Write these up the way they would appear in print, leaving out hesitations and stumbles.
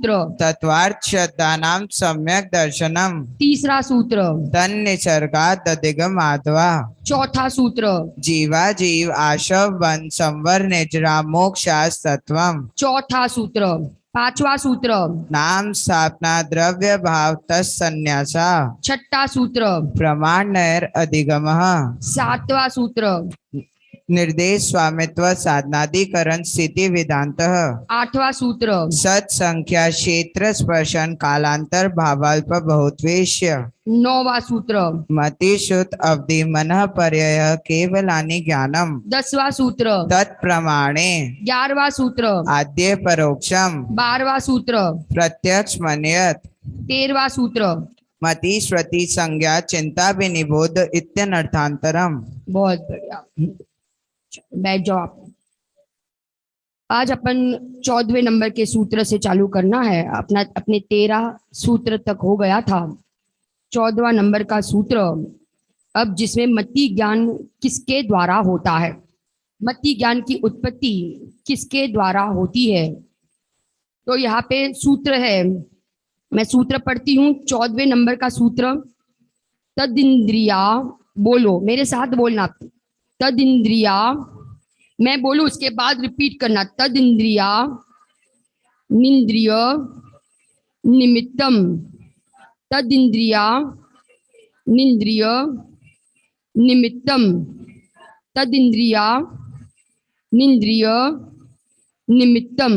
सूत्र तत्वार्थ शब्दानां सम्यक दर्शनम। तीसरा सूत्र तन निसर्गाद अधिगमाद्वा। चौथा सूत्र जीवा जीव आशव बन संवर निजरा मोक्षास्तत्वम। चौथा सूत्र पांचवा सूत्र नाम स्थापना द्रव्य भाव तत्सन्यासा। छठा सूत्र प्रमाण नैर अधिगमः। सातवां सूत्र निर्देश स्वामित्व साधनाधिकरण स्थिति वेदांतः। आठवां सूत्र सत संख्या क्षेत्र स्पर्शन कालांतर भावाल्प बहुत्वेश्य। नौवां सूत्र मतिश्रुत अवधि मनः पर्यय केवलानि ज्ञानम। 10वां सूत्र तत्प्रमाणे। 11वां सूत्र आद्य परोक्षम। 12वां सूत्र प्रत्यक्ष मन्यत। 13वां सूत्र मति श्रुति संज्ञा चिंता विनिबोध इत्यनर्थांतरम। बहुत बढ़िया, बैठ जाओ आप। आज अपन 14वें नंबर के सूत्र से चालू करना है। अपने 13 सूत्र तक हो गया था। 14वां नंबर का सूत्र अब, जिसमें मति ज्ञान किसके द्वारा होता है, मति ज्ञान की उत्पत्ति किसके द्वारा होती है। तो यहाँ पे सूत्र है, मैं सूत्र पढ़ती हूँ। 14वें नंबर का सूत्र, तदिंद्रिया, बोलो मेरे साथ, बोलना तदिंद्रिया, मैं बोलूं उसके बाद रिपीट करना। तदिंद्रिया निंद्रिय निमित्तम। तदिंद्रिया निंद्रिय निमित्तम। तदिंद्रिया निंद्रिय निमित्तम।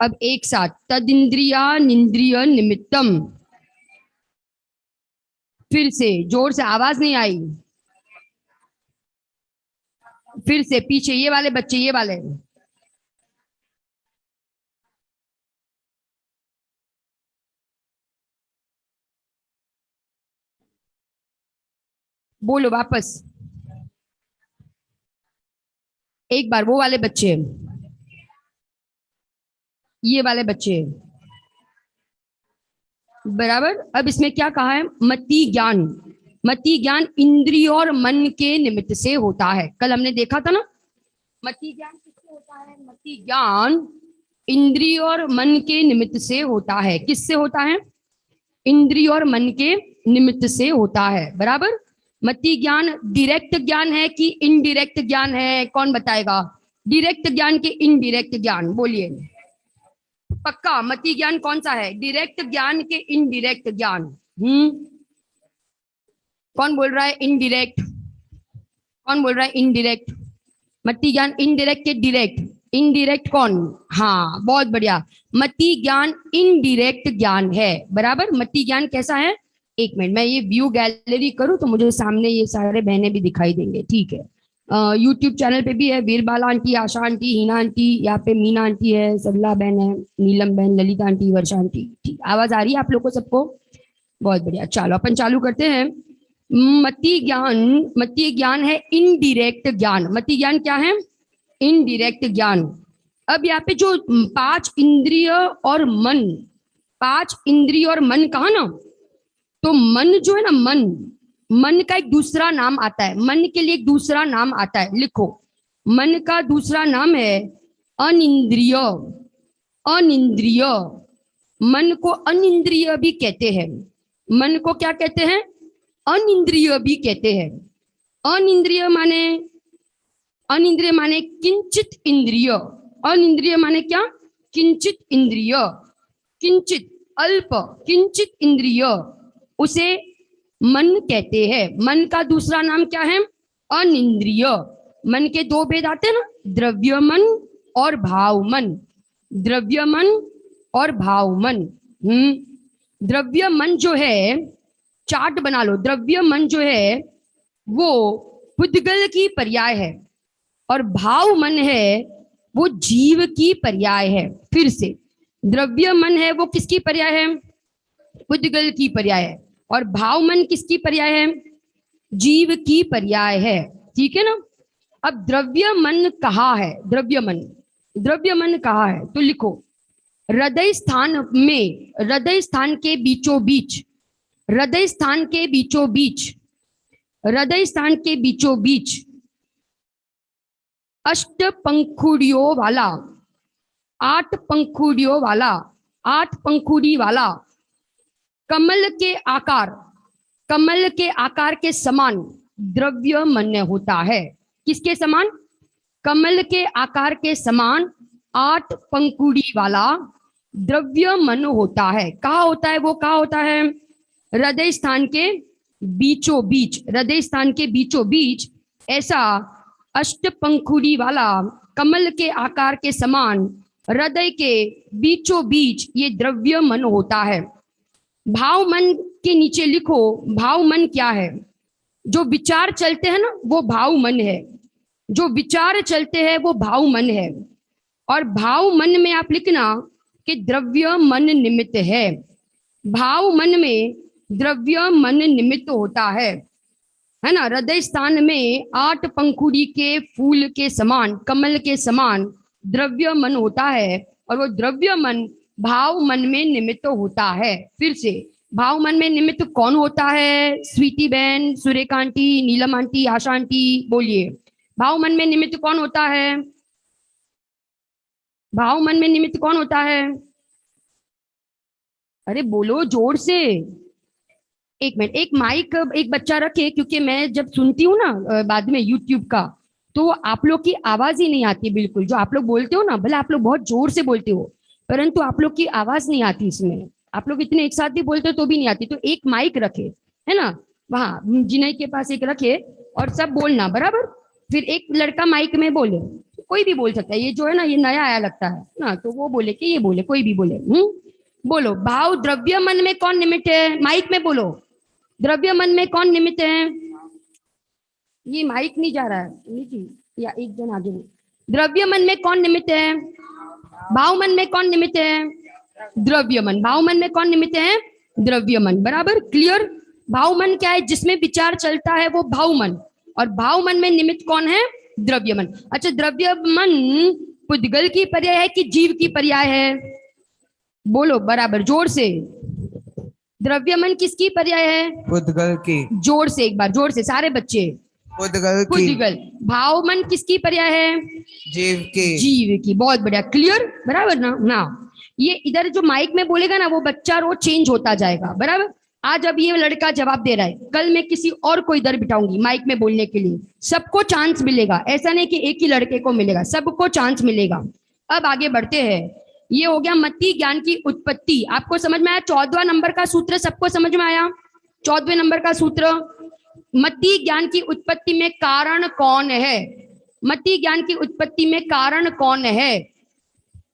अब एक साथ, तदिंद्रिया निंद्रिय निमित्तम। फिर से जोर से, आवाज नहीं आई। फिर से पीछे, ये वाले बच्चे, ये वाले, बोलो वापस एक बार। वो वाले बच्चे, ये वाले बच्चे, बराबर। अब इसमें क्या कहा है, मति ज्ञान। मति ज्ञान इंद्रिय और मन के निमित्त से होता है। कल हमने देखा था ना, मति ज्ञान किससे होता है। मति ज्ञान इंद्रिय और मन के निमित्त से होता है। किससे होता है, इंद्रिय और मन के निमित्त से होता है, बराबर। मति ज्ञान डायरेक्ट ज्ञान है कि इनडायरेक्ट ज्ञान है, कौन बताएगा। डायरेक्ट ज्ञान के इनडायरेक्ट ज्ञान, बोलिए पक्का। मति ज्ञान कौन सा है, डायरेक्ट ज्ञान के इनडायरेक्ट ज्ञान। कौन बोल रहा है इनडायरेक्ट, कौन बोल रहा है इनडायरेक्ट। मति ज्ञान इनडायरेक्ट के डायरेक्ट, इनडायरेक्ट कौन, हाँ बहुत बढ़िया। मति ज्ञान इनडायरेक्ट ज्ञान है, बराबर। मति ज्ञान कैसा है, एक मिनट मैं ये व्यू गैलरी करूं तो मुझे सामने ये सारे बहनें भी दिखाई देंगे, ठीक है। यूट्यूब चैनल पे भी है, वीरबाला आंटी, आशा आंटी, हिना आंटी, यहाँ पे मीना आंटी है, सबला बहन है, नीलम बहन, ललिता आंटी, वर्षा आंटी, ठीक। आवाज आ रही है आप लोग को सबको, बहुत बढ़िया। चलो अपन चालू करते हैं। मति ज्ञान है इनडायरेक्ट ज्ञान। मति ज्ञान क्या है, इनडायरेक्ट ज्ञान। अब यहाँ पे जो 5 इंद्रिय और मन, 5 इंद्रिय और मन कहा ना, तो मन जो है ना, मन का एक दूसरा नाम आता है। मन के लिए एक दूसरा नाम आता है, लिखो। मन का दूसरा नाम है अनिंद्रिय। अनिंद्रिय, मन को अनिंद्रिय भी कहते हैं। मन को क्या कहते हैं, अनिंद्रिय भी कहते हैं। अनिंद्रिय माने किंचित इंद्रिय। अनिंद्रिय माने क्या, किंचित इंद्रिय, किंचित अल्प, किंचित इंद्रिय, उसे मन कहते हैं। मन का दूसरा नाम क्या है, अनिंद्रिय। मन के 2 भेद आते हैं ना, द्रव्य मन और भाव मन। द्रव्य मन और भाव मन। द्रव्य मन जो है, चार्ट बना लो। द्रव्य मन जो है वो पुद्गल की पर्याय है, और भाव मन है वो जीव की पर्याय है। फिर से, द्रव्य मन है वो किसकी पर्याय है, पुद्गल की पर्याय है, और भाव मन किसकी पर्याय है, जीव की पर्याय है, ठीक है ना। अब द्रव्य मन कहाँ है, द्रव्य मन कहाँ है, तो लिखो हृदय स्थान में, हृदय स्थान के बीचों बीच, हृदय स्थान के बीचों बीच, हृदय स्थान के बीचों बीच 8 पंखुड़ियों वाला, 8 पंखुड़ियों वाला, 8 पंखुड़ी वाला, कमल के आकार के समान द्रव्यमान होता है। किसके समान? कमल के आकार के समान 8 पंखुड़ी वाला द्रव्यमान होता है। कहाँ होता है वो? कहाँ होता है? हृदय स्थान के बीचों बीच, हृदय स्थान के बीचों बीच ऐसा अष्टपंखुड़ी वाला कमल के आकार के समान हृदय के बीचों बीच ये द्रव्यमान होता है। भाव मन के नीचे लिखो, भाव मन क्या है? जो विचार चलते हैं ना वो भाव मन है, जो विचार चलते हैं वो भाव मन है। और भाव मन में आप लिखना कि द्रव्य मन निमित्त है। भाव मन में द्रव्य मन निमित्त होता है ना। हृदय स्थान में 8 पंखुड़ी के फूल के समान, कमल के समान द्रव्य मन होता है और वो द्रव्य मन भाव मन में निमित्त होता है। फिर से, भाव मन में निमित्त कौन होता है? स्वीटी बहन, सुरेखा आंटी, नीलम आंटी, आशा आंटी, बोलिए। भाव मन में निमित्त कौन होता है? भाव मन में निमित्त कौन होता है? अरे बोलो जोर से। एक मिनट, एक माइक एक बच्चा रखे, क्योंकि मैं जब सुनती हूँ ना बाद में यूट्यूब का, तो आप लोग की आवाज ही नहीं आती बिल्कुल। जो आप लोग बोलते हो ना, भले आप लोग बहुत जोर से बोलते हो, परंतु आप लोग की आवाज नहीं आती इसमें। आप लोग इतने एक साथ भी बोलते हो तो भी नहीं आती। तो एक माइक रखे, है ना, वहां जिनई के पास एक रखे और सब बोलना बराबर। फिर एक लड़का माइक में बोले, कोई भी बोल सकता है। ये जो है ना, ये नया आया लगता है ना, तो वो बोले कि ये बोले, कोई भी बोले। बोलो, भाव द्रव्य मन में कौन निमित्त है? माइक में बोलो, द्रव्य मन में कौन निमित्त है? ये माइक नहीं जा रहा है नीचे, या एक जन आगे। द्रव्य मन में कौन निमित्त है? भाव मन में कौन निमित्त है? द्रव्य मन। भाव मन में कौन निमित्त है? द्रव्य मन। बराबर, क्लियर। भाव मन क्या है? जिसमें विचार चलता है वो भाव मन, और भाव मन में निमित्त कौन है? द्रव्य मन। अच्छा, द्रव्य मन पुद्गल की पर्याय है कि जीव की पर्याय है? बोलो बराबर, जोर से। द्रव्य मन किसकी पर्याय है? पुद्गल की। जोर से, एक बार जोर से सारे बच्चे। पुद्गल की। पुद्गल। भाव मन किसकी पर्याय है? जीव की। जीव की। बहुत बढ़िया, क्लियर, बराबर ना। ये इधर जो माइक में बोलेगा ना, वो बच्चा रोज चेंज होता जाएगा, बराबर। आज अब ये लड़का जवाब दे रहा है, कल मैं किसी और को इधर बिठाऊंगी माइक में बोलने के लिए। सबको चांस मिलेगा, ऐसा नहीं कि एक ही लड़के को मिलेगा, सबको चांस मिलेगा। अब आगे बढ़ते हैं। ये हो गया मति ज्ञान की उत्पत्ति। आपको समझ में आया? 14वां नंबर का सूत्र सबको समझ में आया? 14वें नंबर का सूत्र, मति ज्ञान की उत्पत्ति में कारण कौन है? मति ज्ञान की उत्पत्ति में कारण कौन है?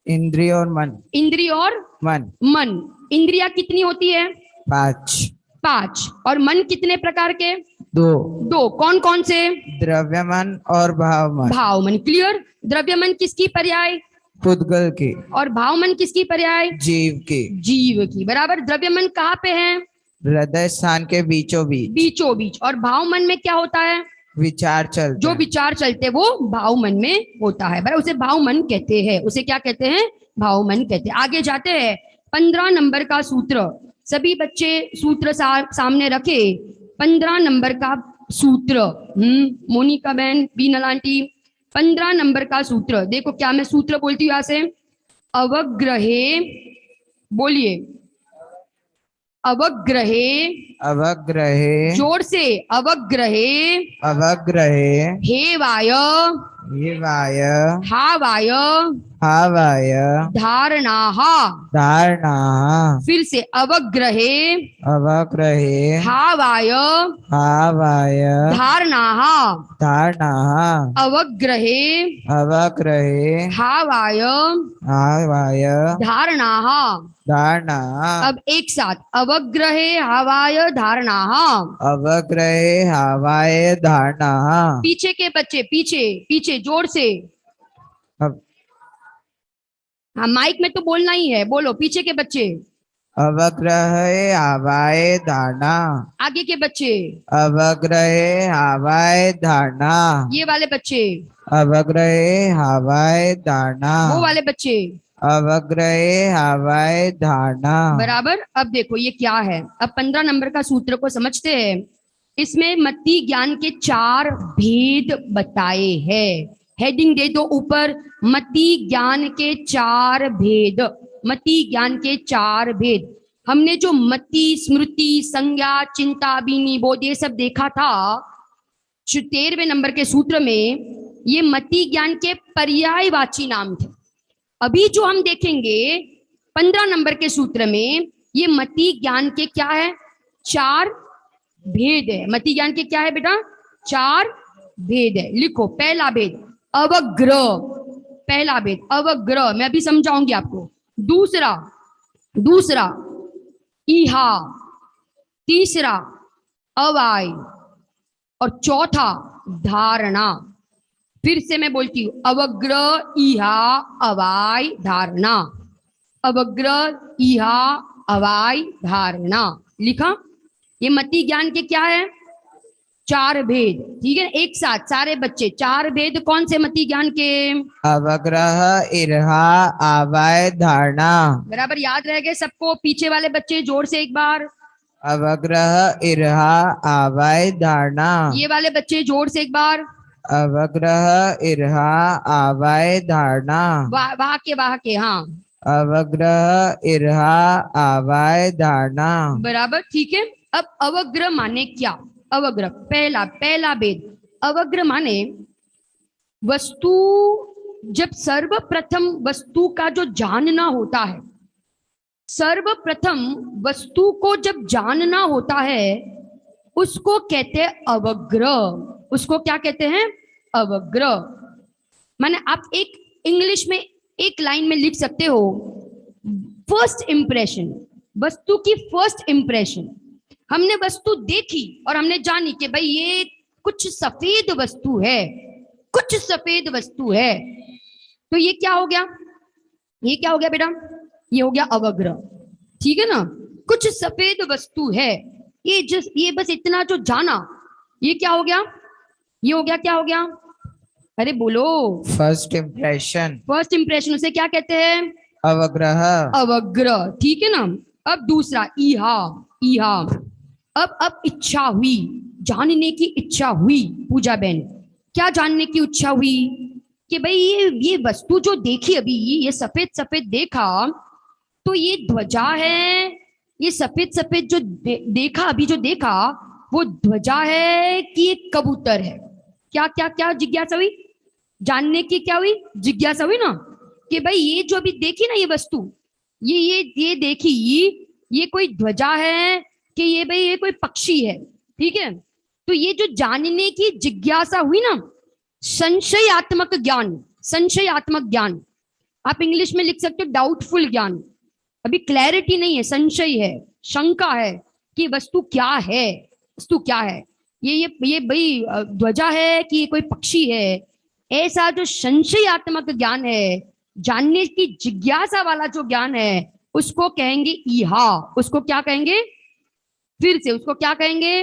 इंद्रिय और मन। इंद्रिय और मन। मन। इंद्रिया कितनी होती है? 5। और मन कितने प्रकार के? 2। कौन कौन से? द्रव्य मन और भाव मन। भाव मन, क्लियर। द्रव्य मन किसकी पर्याय? पुद्गल की। और भाव मन किसकी पर्याय? जीव की। जीव की, बराबर। द्रव्य मन कहाँ पे है? हृदय स्थान के बीचों बीच। बीचों बीच। और भाव मन में क्या होता है? विचार चलते। जो विचार चलते वो भाव मन में होता है, बराबर। उसे भाव मन कहते हैं। उसे क्या कहते हैं? भाव मन कहते हैं। आगे जाते हैं। 15 नंबर का सूत्र, सभी बच्चे सूत्र सामने रखे। 15 नंबर का सूत्र, मोनिका बहन, बीनल आंटी, 15 नंबर का सूत्र देखो। क्या मैं सूत्र बोलती हूँ यहां से? अवग्रहे, बोलिए, अवग्रहे। अवग्रहे। जोर से, अवग्रहे। अवग्रहे। हेवाय, हेवाय। हावाय, हावाय। धारणाः। धारणाः। फिर से, अवग्रहे। अवग्रहे। हावाय, हावाय। धारणाः। धारणाः। अवग्रहे। अवग्रहे। हावाय, हावाय। धारणाः। धारणाः। अब एक साथ, अवग्रहे हवाय धारणाः। अवग्रहे हवाय धारणाः। पीछे के बच्चे, पीछे पीछे, जोर से। हाँ, माइक में तो बोलना ही है, बोलो पीछे के बच्चे। अवग्रहे हवाय धारणा। आगे के बच्चे। अवग्रहे हवाय धारणा। ये वाले बच्चे। अवग्रहे हवाय धारणा। वो वाले बच्चे। अवग्रहे हवाय धारणा। बराबर। अब देखो ये क्या है। अब 15 नंबर का सूत्र को समझते हैं। इसमें मति ज्ञान के 4 भेद बताए हैं। हेडिंग दे दो ऊपर, मति ज्ञान के 4 भेद। मति ज्ञान के 4 भेद। हमने जो मति, स्मृति, संज्ञा, चिंता, बीनी, बोध ये सब देखा था 13वें नंबर के सूत्र में, ये मति ज्ञान के पर्यायवाची नाम थे। अभी जो हम देखेंगे 15 नंबर के सूत्र में, ये मति ज्ञान के क्या है? 4 भेद है। मति ज्ञान के क्या है बेटा? 4 भेद है। लिखो, पहला भेद अवग्रह, पहला भेद अवग्रह, मैं अभी समझाऊंगी आपको। दूसरा इहा, तीसरा अवाय, और चौथा धारणा। फिर से मैं बोलती हूं, अवग्रह, इहा, अवाय, धारणा। अवग्रह, इहा, अवाय, धारणा। लिखा? ये मति ज्ञान के क्या है? 4 भेद। ठीक है, एक साथ सारे बच्चे, 4 भेद कौन से मति ज्ञान के? अवग्रह, ईर्हा, आवाय, धारणा। बराबर याद रह गए सबको? पीछे वाले बच्चे जोर से एक बार। अवग्रह, ईर्हा, आवाय, धारणा। ये वाले बच्चे जोर से एक बार। अवग्रह, ईर्हा, आवाय, धारणा। वाह के हाँ, अवग्रह, ईर्हा, आवाय, धारणा। बराबर, ठीक है। अब अवग्रह माने क्या? अवग्रह पहला भेद। अवग्रह माने वस्तु, जब सर्वप्रथम वस्तु का जो जानना होता है, सर्वप्रथम वस्तु को जब जानना होता है, उसको कहते हैं अवग्रह। उसको क्या कहते हैं? अवग्रह। माने आप एक इंग्लिश में एक लाइन में लिख सकते हो, फर्स्ट इंप्रेशन, वस्तु की फर्स्ट इंप्रेशन। हमने वस्तु देखी और हमने जानी कि भाई ये कुछ सफेद वस्तु है, कुछ सफेद वस्तु है, तो ये क्या हो गया? ये क्या हो गया बेटा? ये हो गया अवग्रह। ठीक है ना? कुछ सफेद वस्तु है, ये बस इतना जो जाना, ये क्या हो गया? ये हो गया, क्या हो गया? अरे बोलो। First impression. फर्स्ट इंप्रेशन, उसे क्या कहते हैं? अवग्रह। अवग्रह। ठीक है ना? अब दूसरा इहा, इहा। अब इच्छा हुई, जानने की इच्छा हुई। पूजा बहन, क्या जानने की इच्छा हुई? कि भाई ये वस्तु जो देखी अभी, ये सफेद सफेद देखा, तो ये ध्वजा है। ये सफेद सफेद जो देखा अभी, जो देखा वो ध्वजा है कि एक कबूतर है? क्या क्या क्या जिज्ञासा हुई? जानने की क्या हुई? जिज्ञासा हुई ना, कि भाई ये जो अभी देखी ना ये वस्तु, ये देखी, ये कोई ध्वजा है कि ये भाई ये कोई पक्षी है? ठीक है, तो ये जो जानने की जिज्ञासा हुई ना, संशयात्मक ज्ञान, संशयात्मक ज्ञान। आप इंग्लिश में लिख सकते हो डाउटफुल ज्ञान। अभी क्लैरिटी नहीं है, संशय है, शंका है कि वस्तु क्या है, वस्तु क्या है, ये भाई ध्वजा है कि ये कोई पक्षी है। ऐसा जो संशयात्मक ज्ञान है, जानने की जिज्ञासा वाला जो ज्ञान है, उसको कहेंगे ईहा। उसको क्या कहेंगे? फिर से उसको क्या कहेंगे?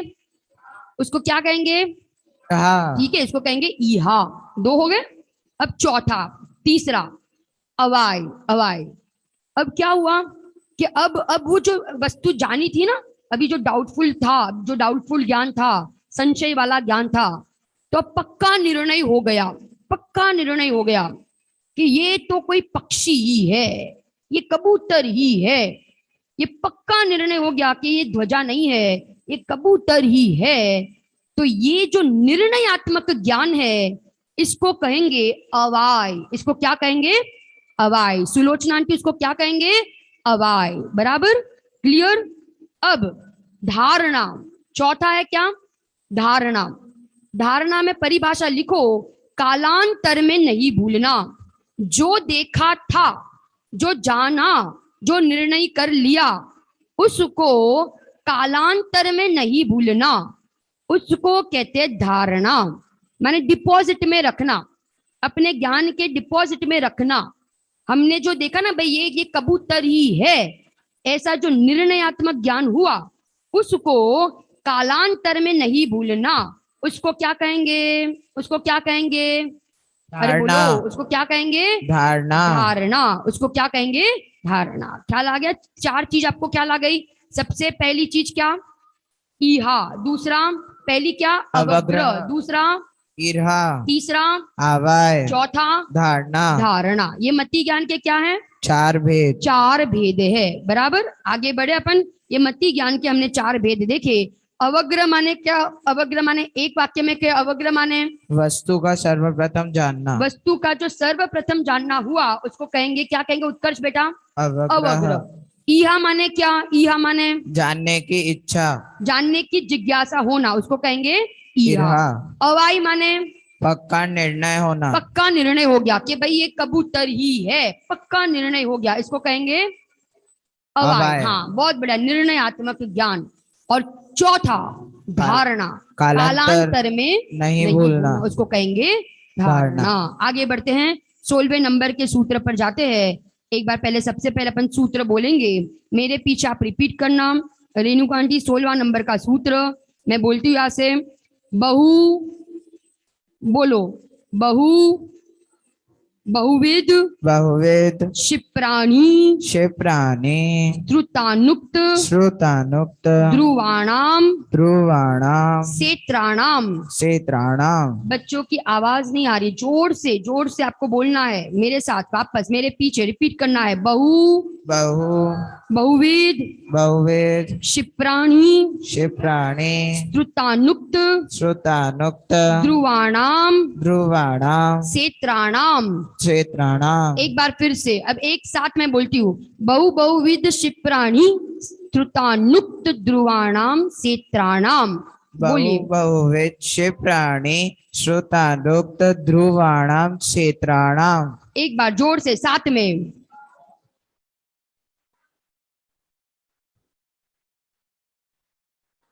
उसको क्या कहेंगे? ठीक है, इसको कहेंगे ईहा। 2 हो गए। अब चौथा, तीसरा अवाय, अवाय। अब क्या हुआ कि अब वो जो वस्तु जानी थी ना, अभी जो डाउटफुल था, जो डाउटफुल ज्ञान था, संशय वाला ज्ञान था, तो पक्का निर्णय हो गया, पक्का निर्णय हो गया कि ये तो कोई पक्षी ही है, ये कबूतर ही है। ये पक्का निर्णय हो गया कि ये ध्वजा नहीं है, ये कबूतर ही है। तो ये जो निर्णयात्मक ज्ञान है, इसको कहेंगे अवाय। इसको क्या कहेंगे? अवाय। सुलोचना आंटी, इसको क्या कहेंगे? अवाय। बराबर, क्लियर? अब धारणा, चौथा है क्या? धारणा। धारणा में परिभाषा लिखो, कालांतर में नहीं भूलना। जो देखा था, जो जाना, जो निर्णय कर लिया, उसको कालांतर में नहीं भूलना, उसको कहते हैं धारणा। माने डिपॉजिट में रखना, अपने ज्ञान के डिपॉजिट में रखना। हमने जो देखा ना भाई ये कबूतर ही है, ऐसा जो निर्णयात्मक ज्ञान हुआ, उसको कालांतर में नहीं भूलना। उसको क्या कहेंगे? उसको क्या कहेंगे? अरे बोलो, उसको क्या कहेंगे? धारणा। धारणा। उसको क्या कहेंगे? धारणा। ख्याल आ गया? 4 चीज आपको ख्याल आ गई। सबसे पहली चीज क्या? ईहा। दूसरा, पहली क्या? अवग्रह। दूसरा ईर्हा। तीसरा आवाय। चौथा धारणा। धारणा। ये मति ज्ञान के क्या है? चार भेद। चार भेद है। बराबर, आगे बढ़े अपन। ये मति ज्ञान के हमने चार भेद देखे। अवग्र माने क्या? अवग्र माने एक वाक्य में क्या? अवग्र माने वस्तु का सर्वप्रथम जानना। वस्तु का जो सर्वप्रथम जानना हुआ उसको कहेंगे, क्या कहेंगे उत्कर्ष बेटा? अवग्रह अवग्र। ईहा माने क्या? ईहा माने जानने की इच्छा। जानने की जिज्ञासा होना, उसको कहेंगे ईहा। इरहा अवाई माने पक्का निर्णय होना। पक्का निर्णय हो गया कि भाई ये कबूतर ही है, पक्का निर्णय हो गया, इसको कहेंगे अवाय। अवाय। हाँ, बहुत बढ़िया, निर्णयात्मक ज्ञान। और चौथा धारणा, कालांतर कालांतर में नहीं भूलना। उसको कहेंगे धारणा। आगे बढ़ते हैं, 16वें नंबर के सूत्र पर जाते हैं। एक बार पहले, सबसे पहले अपन सूत्र बोलेंगे, मेरे पीछे आप रिपीट करना। रेणुका आंटी 16वां नंबर का सूत्र मैं बोलती हूँ यहाँ से। बहु, बोलो, बहु, बहुविध बहुवेद क्षिप्राणी क्षिप्राणि श्रुतानुक्त श्रुतानुक्त ध्रुवाणाम ध्रुवाणाम क्षेत्राणाम। क्षेत्राणाम। बच्चों की आवाज नहीं आ रही, जोर से आपको बोलना है मेरे साथ, वापस मेरे पीछे रिपीट करना है। बहु, बहु बहुविध बहुवेद क्षिप्राणी क्षिप्राणि श्रुतानुक्त श्रुतानुक्त ध्रुवाणाम ध्रुवाणाम क्षेत्राणाम। क्षेत्राणाम। एक बार फिर से, अब एक साथ मैं बोलती हूँ। बहुविध क्षिप्राणी श्रुतानुक्त ध्रुवाणाम क्षेत्राणाम। बोलिए। बहुविध क्षिप्राणि श्रुतानुक्त ध्रुवाणाम क्षेत्राणाम। एक बार जोर से साथ में।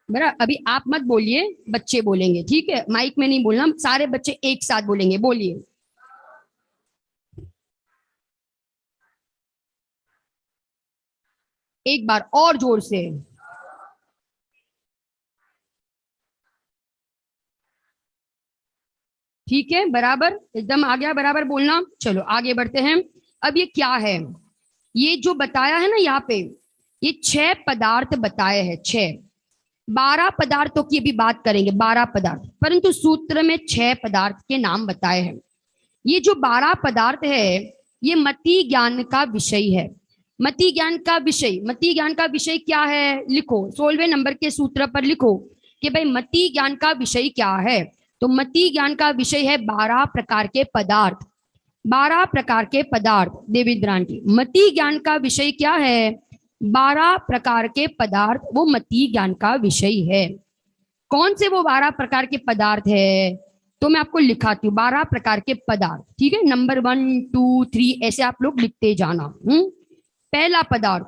बरा, अभी आप मत बोलिए, बच्चे बोलेंगे, ठीक है? माइक में नहीं बोलना, सारे बच्चे एक साथ बोलेंगे। बोलिए। एक बार और जोर से। ठीक है, बराबर, एकदम आ गया, बराबर बोलना। चलो आगे बढ़ते हैं। अब ये क्या है? ये जो बताया है ना यहाँ पे, ये 6 पदार्थ बताए हैं। 6, 12 पदार्थों की अभी बात करेंगे, 12 पदार्थ, परंतु सूत्र में 6 पदार्थ के नाम बताए हैं। ये जो 12 पदार्थ है, ये मति ज्ञान का विषय है। मति ज्ञान का विषय, मति ज्ञान का विषय क्या है? लिखो, 16वें नंबर के सूत्र पर लिखो कि भाई मति ज्ञान का विषय क्या है। तो मति ज्ञान का विषय है 12 प्रकार के पदार्थ। 12 प्रकार के पदार्थ। देवेंद्र आंटी, मति ज्ञान का विषय क्या है? 12 प्रकार के पदार्थ, वो मति ज्ञान का विषय है। कौन से वो 12 प्रकार के पदार्थ है? तो मैं आपको लिखाती हूँ 12 प्रकार के पदार्थ, ठीक है? नंबर 1, 2, 3 ऐसे आप लोग लिखते जाना। पहला पदार्थ,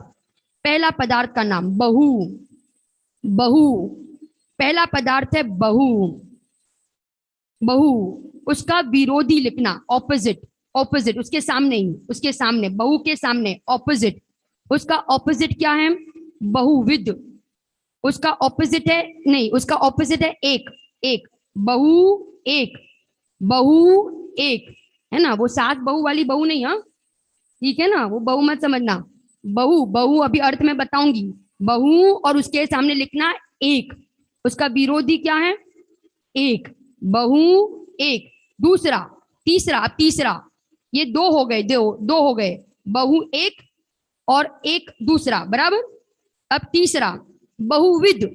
पहला पदार्थ का नाम बहु। बहु, पहला पदार्थ है बहु। बहु, उसका विरोधी लिखना, ऑपोजिट। ऑपोजिट, उसके सामने ही, उसके सामने, बहु के सामने ऑपोजिट। उसका ऑपोजिट क्या है? बहुविध। उसका ऑपोजिट है, नहीं, उसका ऑपोजिट है एक। एक, बहु एक, बहु एक, है ना? वो सास बहू वाली बहू नहीं, हाँ, ठीक है ना? वो बहू मत समझना। बहु, बहु अभी अर्थ में बताऊंगी। बहु और उसके सामने लिखना एक। उसका विरोधी क्या है? एक। बहु एक। दूसरा, तीसरा, अब तीसरा, ये 2 हो गए, दो हो गए। बहु एक और एक दूसरा, बराबर। अब तीसरा बहुविध।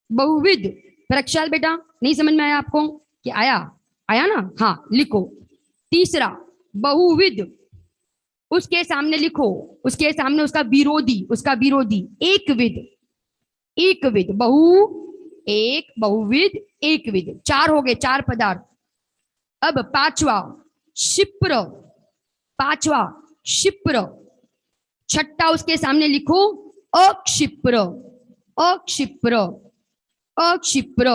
बहुविध, प्रक्षाल बेटा, नहीं समझ में आया आपको? कि आया? आया ना? हाँ, लिखो। तीसरा बहुविध, उसके सामने लिखो, उसके सामने उसका विरोधी, उसका विरोधी एक विध। एक विध, बहु एक, बहुविध एक विध। 4 हो गए, 4 पदार्थ। अब पांचवा क्षिप्र। पांचवा क्षिप्र। छठा उसके सामने लिखो अक्षिप्र। अक्षिप्र, अक्षिप्र।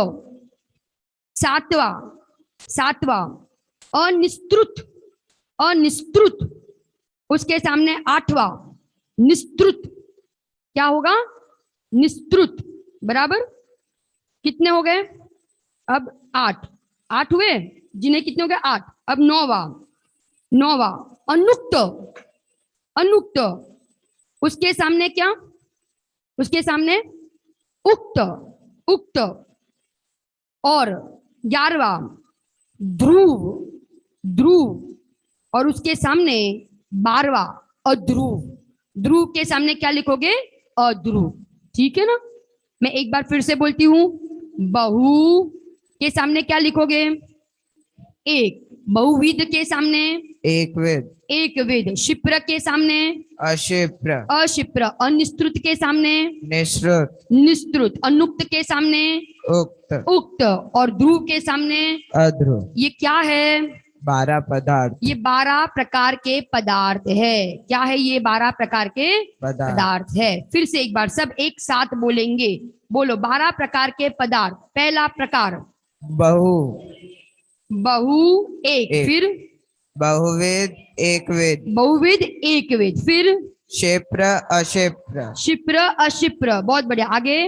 सातवा, सातवा अनिस्तृत। अनिस्तृत, उसके सामने 8वां निस्तृत। क्या होगा? निस्तृत, बराबर। कितने हो गए? अब 8, 8 हुए। जिन्हें कितने हो गए? 8। अब 9वां, 9वां अनुक्त। अनुक्त, उसके सामने क्या? उसके सामने उक्त। उक्त। और 11वां ध्रुव। ध्रुव, और उसके सामने 12वां अध्रुव। ध्रुव के सामने क्या लिखोगे? अध्रुव। ठीक है ना? मैं एक बार फिर से बोलती हूँ, बहु के सामने क्या लिखोगे? एक। बहुविध के सामने एकविध, एकविध। क्षिप्र के सामने अक्षिप्र, अक्षिप्र। अनिस्तृत के सामने निःश्रुत, निस्तृत। अनुक्त के सामने उक्त, उक्त। और ध्रुव के सामने अध्रुव। ये क्या है? 12 पदार्थ, ये 12 प्रकार के पदार्थ है। क्या है ये? 12 प्रकार के पदार्थ। पदार्थ है। फिर से एक बार सब एक साथ बोलेंगे। बोलो, 12 प्रकार के पदार्थ। पहला प्रकार बहु, बहु एक। एक। फिर बहुविध, एकविध, बहुविध एकविध। फिर क्षिप्र, अक्षिप्र, क्षिप्र अक्षिप्र। बहुत बढ़िया। आगे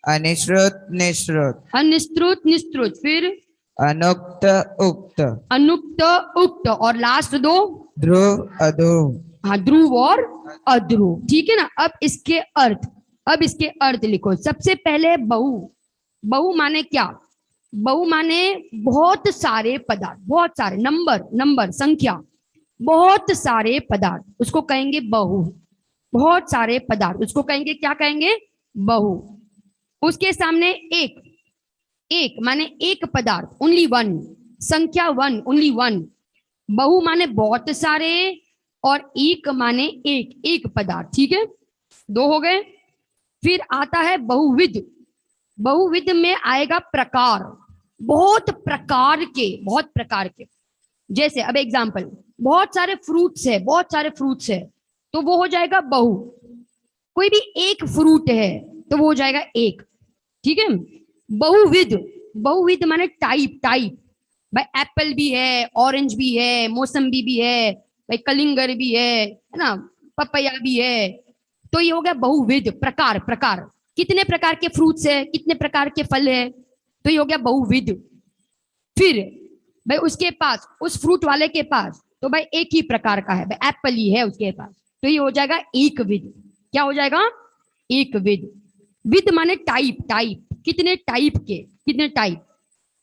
अनिश्रुत, निःश्रुत, अनिस्तृत निस्तृत। फिर अनुक्त, उक्त, अनुक्त उक्त। और लास्ट दो, ध्रुव, अध्रुव। हाँ, ध्रुव और अध्रुव। ठीक है ना? अब इसके अर्थ लिखो। सबसे पहले बहु। बहु माने क्या? बहु माने बहुत सारे पदार्थ, बहुत सारे, नंबर संख्या, बहुत सारे पदार्थ, उसको कहेंगे बहु। बहुत सारे पदार्थ, उसको कहेंगे, क्या कहेंगे? बहु। उसके सामने एक। एक माने एक पदार्थ, ओनली वन। संख्या वन, ओनली वन। बहु माने बहुत सारे, और एक माने एक पदार्थ। ठीक है? दो हो गए। फिर आता है बहुविध। बहुविध में आएगा प्रकार, बहुत प्रकार के। जैसे अब एग्जाम्पल, बहुत सारे फ्रूट्स है, तो वो हो जाएगा बहु। कोई भी एक फ्रूट है तो वो हो जाएगा एक। ठीक है? बहुविध माने टाइप। भाई एप्पल भी है, ऑरेंज भी है, मौसम्बी भी है, भाई कलिंगर भी है ना, पपैया भी है। तो ये हो गया बहुविध। प्रकार। कितने प्रकार के फ्रूट्स है, कितने प्रकार के फल है, तो ये हो गया बहुविध। फिर भाई उसके पास, उस फ्रूट वाले के पास तो भाई एक ही प्रकार का है, भाई एप्पल ही है उसके पास, तो ये हो जाएगा एक विध। क्या हो जाएगा? एक विध। विध माने टाइप। कितने टाइप के, कितने टाइप।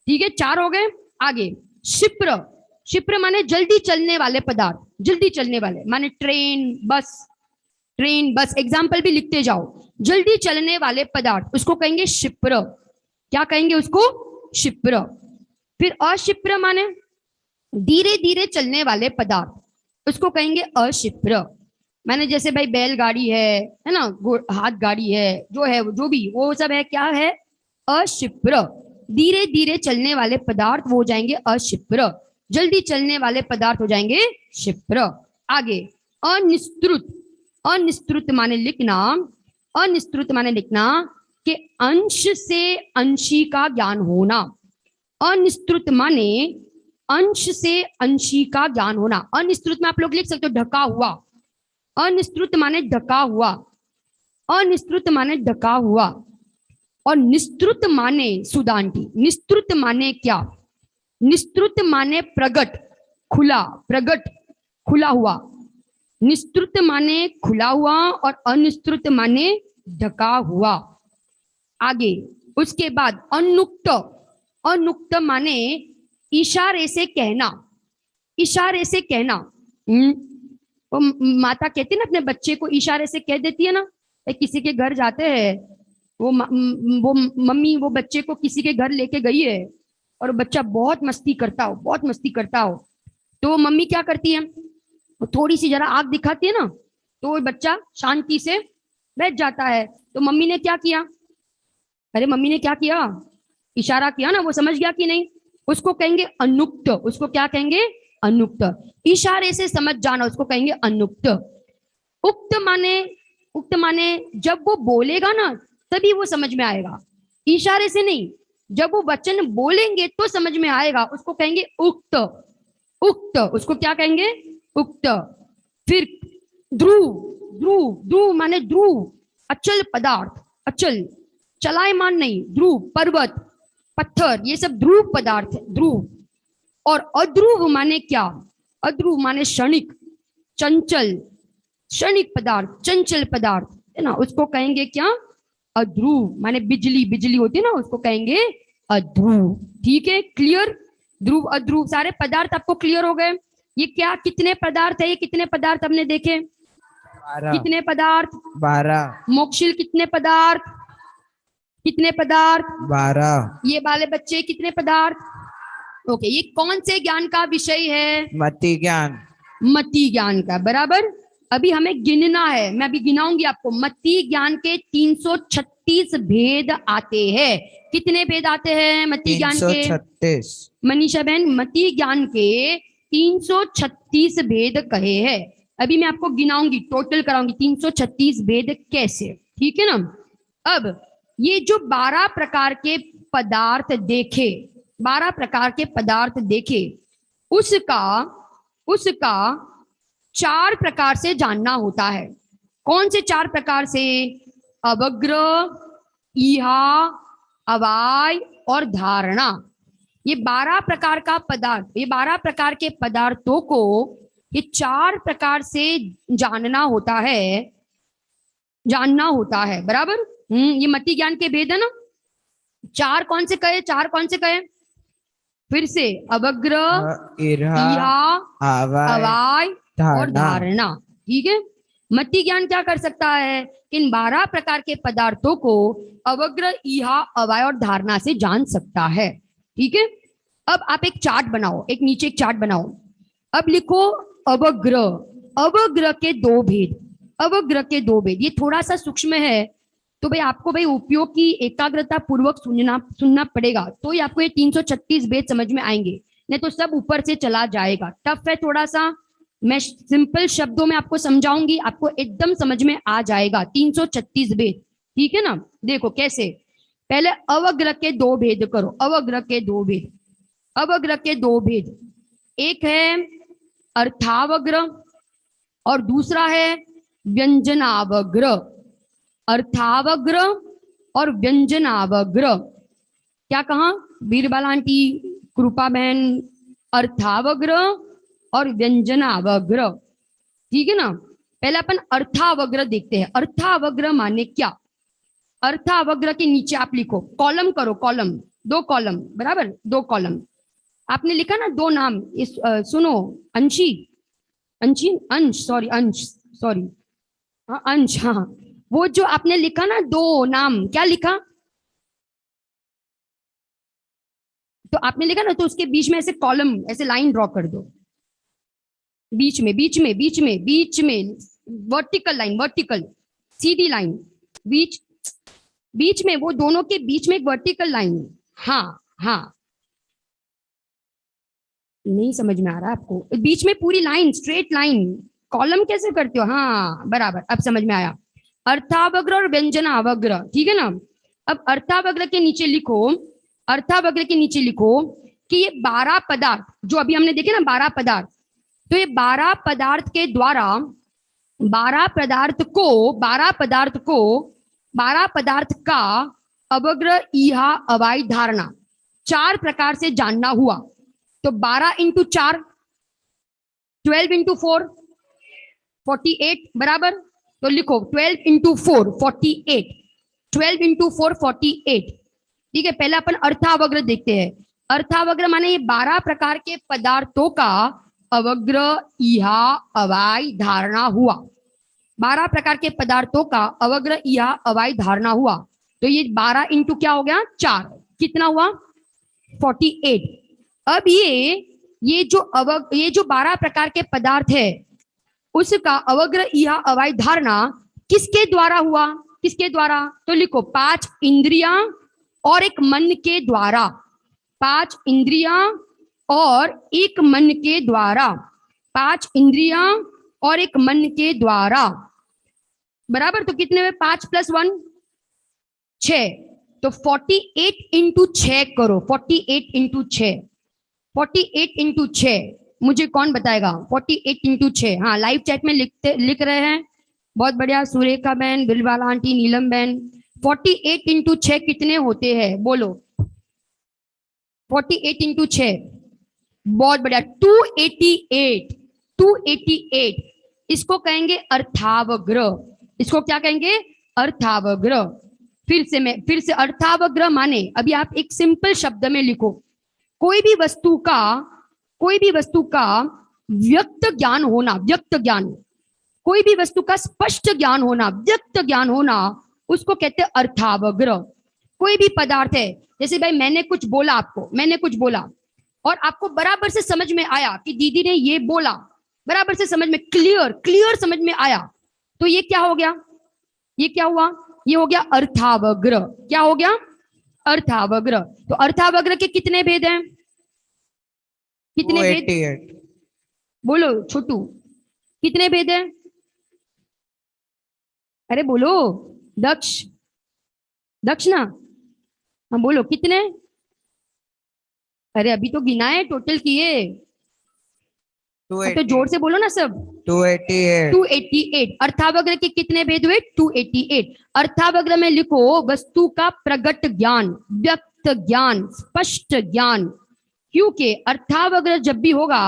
ठीक है? 4 हो गए। आगे क्षिप्र माने जल्दी चलने वाले पदार्थ। जल्दी चलने वाले माने ट्रेन बस। एग्जाम्पल भी लिखते जाओ। जल्दी चलने वाले पदार्थ, उसको कहेंगे क्षिप्र। क्या कहेंगे उसको? क्षिप्र। फिर अक्षिप्र माने धीरे धीरे चलने वाले पदार्थ, उसको कहेंगे अक्षिप्र। माने जैसे भाई बैलगाड़ी है ना, हाथ गाड़ी है, जो भी वो सब है, क्या है? अक्षिप्र। धीरे धीरे चलने वाले पदार्थ वो हो जाएंगे अक्षिप्र। जल्दी चलने वाले पदार्थ हो जाएंगे क्षिप्र। आगे अनिस्तृत माने लिखना कि अंश से अंशी का ज्ञान होना। अनिस्तृत माने अंश से अंशी का ज्ञान होना। अनिस्तृत में आप लोग लिख सकते हो ढका हुआ। अनिस्तृत माने ढका हुआ। और निस्तृत माने, सुदांटी, निस्तृत माने क्या? निस्तृत माने प्रगट, खुला हुआ। निस्तृत माने खुला हुआ और अनिस्तृत माने ढका हुआ। आगे उसके बाद अनुक्त माने इशारे से कहना। वो माता कहती है ना, अपने बच्चे को इशारे से कह देती है ना। किसी के घर जाते हैं, वो मम्मी वो बच्चे को किसी के घर लेके गई है और बच्चा बहुत मस्ती करता हो, तो मम्मी क्या करती है, थोड़ी सी जरा आग दिखाती है ना, तो वो बच्चा शांति से बैठ जाता है। तो मम्मी ने क्या किया? इशारा किया ना, वो समझ गया कि नहीं, उसको कहेंगे अनुक्त। उसको क्या कहेंगे? अनुक्त। इशारे से समझ जाना, उसको कहेंगे अनुक्त। उक्त माने जब वो बोलेगा ना तभी वो समझ में आएगा, इशारे से नहीं। जब वो वचन बोलेंगे तो समझ में आएगा, उसको कहेंगे उक्त। उसको क्या कहेंगे? उक्त। फिर ध्रुव माने अचल पदार्थ, अचल, चलायमान नहीं। ध्रुव पर्वत, पत्थर, ये सब ध्रुव पदार्थ है, ध्रुव। और अध्रुव माने क्या? अध्रुव माने क्षणिक, क्षणिक पदार्थ, चंचल पदार्थ है ना, उसको कहेंगे क्या? अध्रुव। माने बिजली होती है ना, उसको कहेंगे अध्रुव। ठीक है? क्लियर? ध्रुव अध्रुव सारे पदार्थ आपको क्लियर हो गए। ये क्या, कितने पदार्थ है, ये कितने पदार्थ हमने देखे? 12 कितने पदार्थ? 12 मोक्षिल कितने पदार्थ? कितने पदार्थ? 12 ये वाले बच्चे कितने पदार्थ? ओके, ये कौन से ज्ञान का विषय है? मति ज्ञान मति ज्ञान का, बराबर। अभी हमें गिनना है, मैं अभी गिनाऊंगी आपको। मति ज्ञान के 336 भेद आते हैं। कितने भेद आते हैं मति ज्ञान के? 336 मनीषा बहन, मति ज्ञान के 336 भेद कहे हैं। अभी मैं आपको गिनाऊंगी, टोटल कराऊंगी 336 भेद कैसे, ठीक है ना। अब ये जो 12 प्रकार के पदार्थ देखे, 12 प्रकार के पदार्थ देखे, उसका 4 प्रकार से जानना होता है। कौन से 4 प्रकार से? अवग्र, ईहा, अवाय और धारणा। ये 12 प्रकार का पदार्थ, ये 12 प्रकार के पदार्थों को ये 4 प्रकार से जानना होता है, बराबर। ये मति ज्ञान के भेद है ना। 4 कौन से कहे? 4 कौन से कहे? फिर से, अवग्र, ईहा, अवाय और धारणा, ठीक है। मति ज्ञान क्या कर सकता है? इन 12 प्रकार के पदार्थों को अवग्र, ईहा, अवाय और धारणा से जान सकता है, ठीक है। अब आप एक चार्ट बनाओ, एक नीचे एक चार्ट बनाओ। अब लिखो अवग्र, अवग्र के 2 भेद, अवग्र के 2 भेद। ये थोड़ा सा सूक्ष्म है, तो भाई आपको भाई उपयोग की एकाग्रता पूर्वक सुनना पड़ेगा, तो ही आपको ये 336 भेद समझ में आएंगे, नहीं तो सब ऊपर से चला जाएगा। टफ है थोड़ा सा, मैं सिंपल शब्दों में आपको समझाऊंगी, आपको एकदम समझ में आ जाएगा 336 भेद, ठीक है ना। देखो कैसे, पहले अवग्र के 2 भेद करो। अवग्र के 2 भेद, अवग्र के 2 भेद, एक है अर्थावग्र और दूसरा है व्यंजनावग्र। अर्थावग्र और व्यंजनावग्र। क्या कहा बीरबल आंटी, कृपा बहन? अर्थावग्र और व्यंजनावग्र, ठीक है ना। पहले अपन अर्थावग्र देखते हैं। अर्थावग्र माने क्या? अर्थावग्र के नीचे आप लिखो, कॉलम करो, कॉलम, 2 कॉलम, बराबर, 2 कॉलम। आपने लिखा ना 2 नाम, सुनो, अंश, हाँ, वो जो आपने लिखा ना 2 नाम, क्या लिखा? तो आपने लिखा ना, तो उसके बीच में ऐसे कॉलम, ऐसे लाइन ड्रॉ कर दो, बीच में वर्टिकल लाइन, वर्टिकल सीधी लाइन, बीच में, वो दोनों के बीच में एक वर्टिकल लाइन। हाँ, नहीं समझ में आ रहा आपको? बीच में पूरी लाइन, स्ट्रेट लाइन, कॉलम कैसे करते हो? हाँ बराबर, अब समझ में आया। अर्थावग्र और व्यंजनावग्र, ठीक है ना। अब अर्थावग्र के नीचे लिखो, अर्थावग्र के नीचे लिखो कि ये 12 पदार्थ जो अभी हमने देखे ना, 12 पदार्थ, तो ये 12 पदार्थ के द्वारा 12 पदार्थ का अवग्र, ईहा, अवाय, धारणा 4 प्रकार से जानना हुआ। तो 12 इंटू 4, 12 इंटू 4, 48, बराबर। तो लिखो 12 इंटू 4, 48, 12 इंटू 4, 48, ठीक है। पहले अपन अर्थावग्र देखते हैं। अर्थावग्र माने ये 12 प्रकार के पदार्थों का अवग्र, ईहा, अवाय, धारणा हुआ। 12 प्रकार के पदार्थों का अवग्र, ईहा, अवाय, धारणा हुआ। तो ये 12 इंटू क्या हो गया? 4, कितना हुआ? 48। अब ये जो 12 प्रकार के पदार्थ है, उसका अवग्र, ईहा, अवाय, धारणा किसके द्वारा हुआ? किसके द्वारा? तो लिखो 5 इंद्रियां और एक मन के द्वारा, 5 इंद्रियां और एक मन के द्वारा, 5 इंद्रियां और एक मन के द्वारा, बराबर। तो कितने में 5 + 1 6, तो 48 इंटू 6 करो, 48 इंटू 6, 48 इंटू 6 मुझे कौन बताएगा? 48 इंटू 6, हाँ लाइव चैट में लिख रहे हैं, बहुत बढ़िया। सुरेखा बहन, बिलबाला आंटी, नीलम बहन। 48 इंटू 6 कितने होते हैं? बोलो। 48 इंटू 6, बहुत बढ़िया, 288, 288। इसको कहेंगे अर्थावग्र। इसको क्या कहेंगे? अर्थावग्र। फिर से अर्थावग्र माने, अभी आप एक सिंपल शब्द में लिखो, कोई भी वस्तु का व्यक्त ज्ञान होना, व्यक्त ज्ञान। कोई भी वस्तु का स्पष्ट ज्ञान होना, व्यक्त ज्ञान होना, उसको कहते हैं अर्थावग्र। कोई भी पदार्थ है, जैसे भाई मैंने कुछ बोला आपको, मैंने कुछ बोला और आपको बराबर से समझ में आया कि दीदी ने ये बोला, बराबर से समझ में, क्लियर समझ में आया, तो ये क्या हो गया? ये क्या हुआ? ये हो गया अर्थावग्र। क्या हो गया? अर्थावग्र। तो अर्थावग्र के कितने भेद हैं? कितने भेद? 288. बोलो छोटू, कितने भेद हैं? अरे बोलो दक्ष, दक्ष ना, हाँ बोलो कितने? अरे अभी तो गिना है, टोटल किए, तो जोर से बोलो ना सब। 288. 288। अर्थावग्र के कितने भेद हुए? 288। अर्थावग्र में लिखो वस्तु का प्रगट ज्ञान, व्यक्त ज्ञान, स्पष्ट ज्ञान। क्योंकि अर्थावग्र जब भी होगा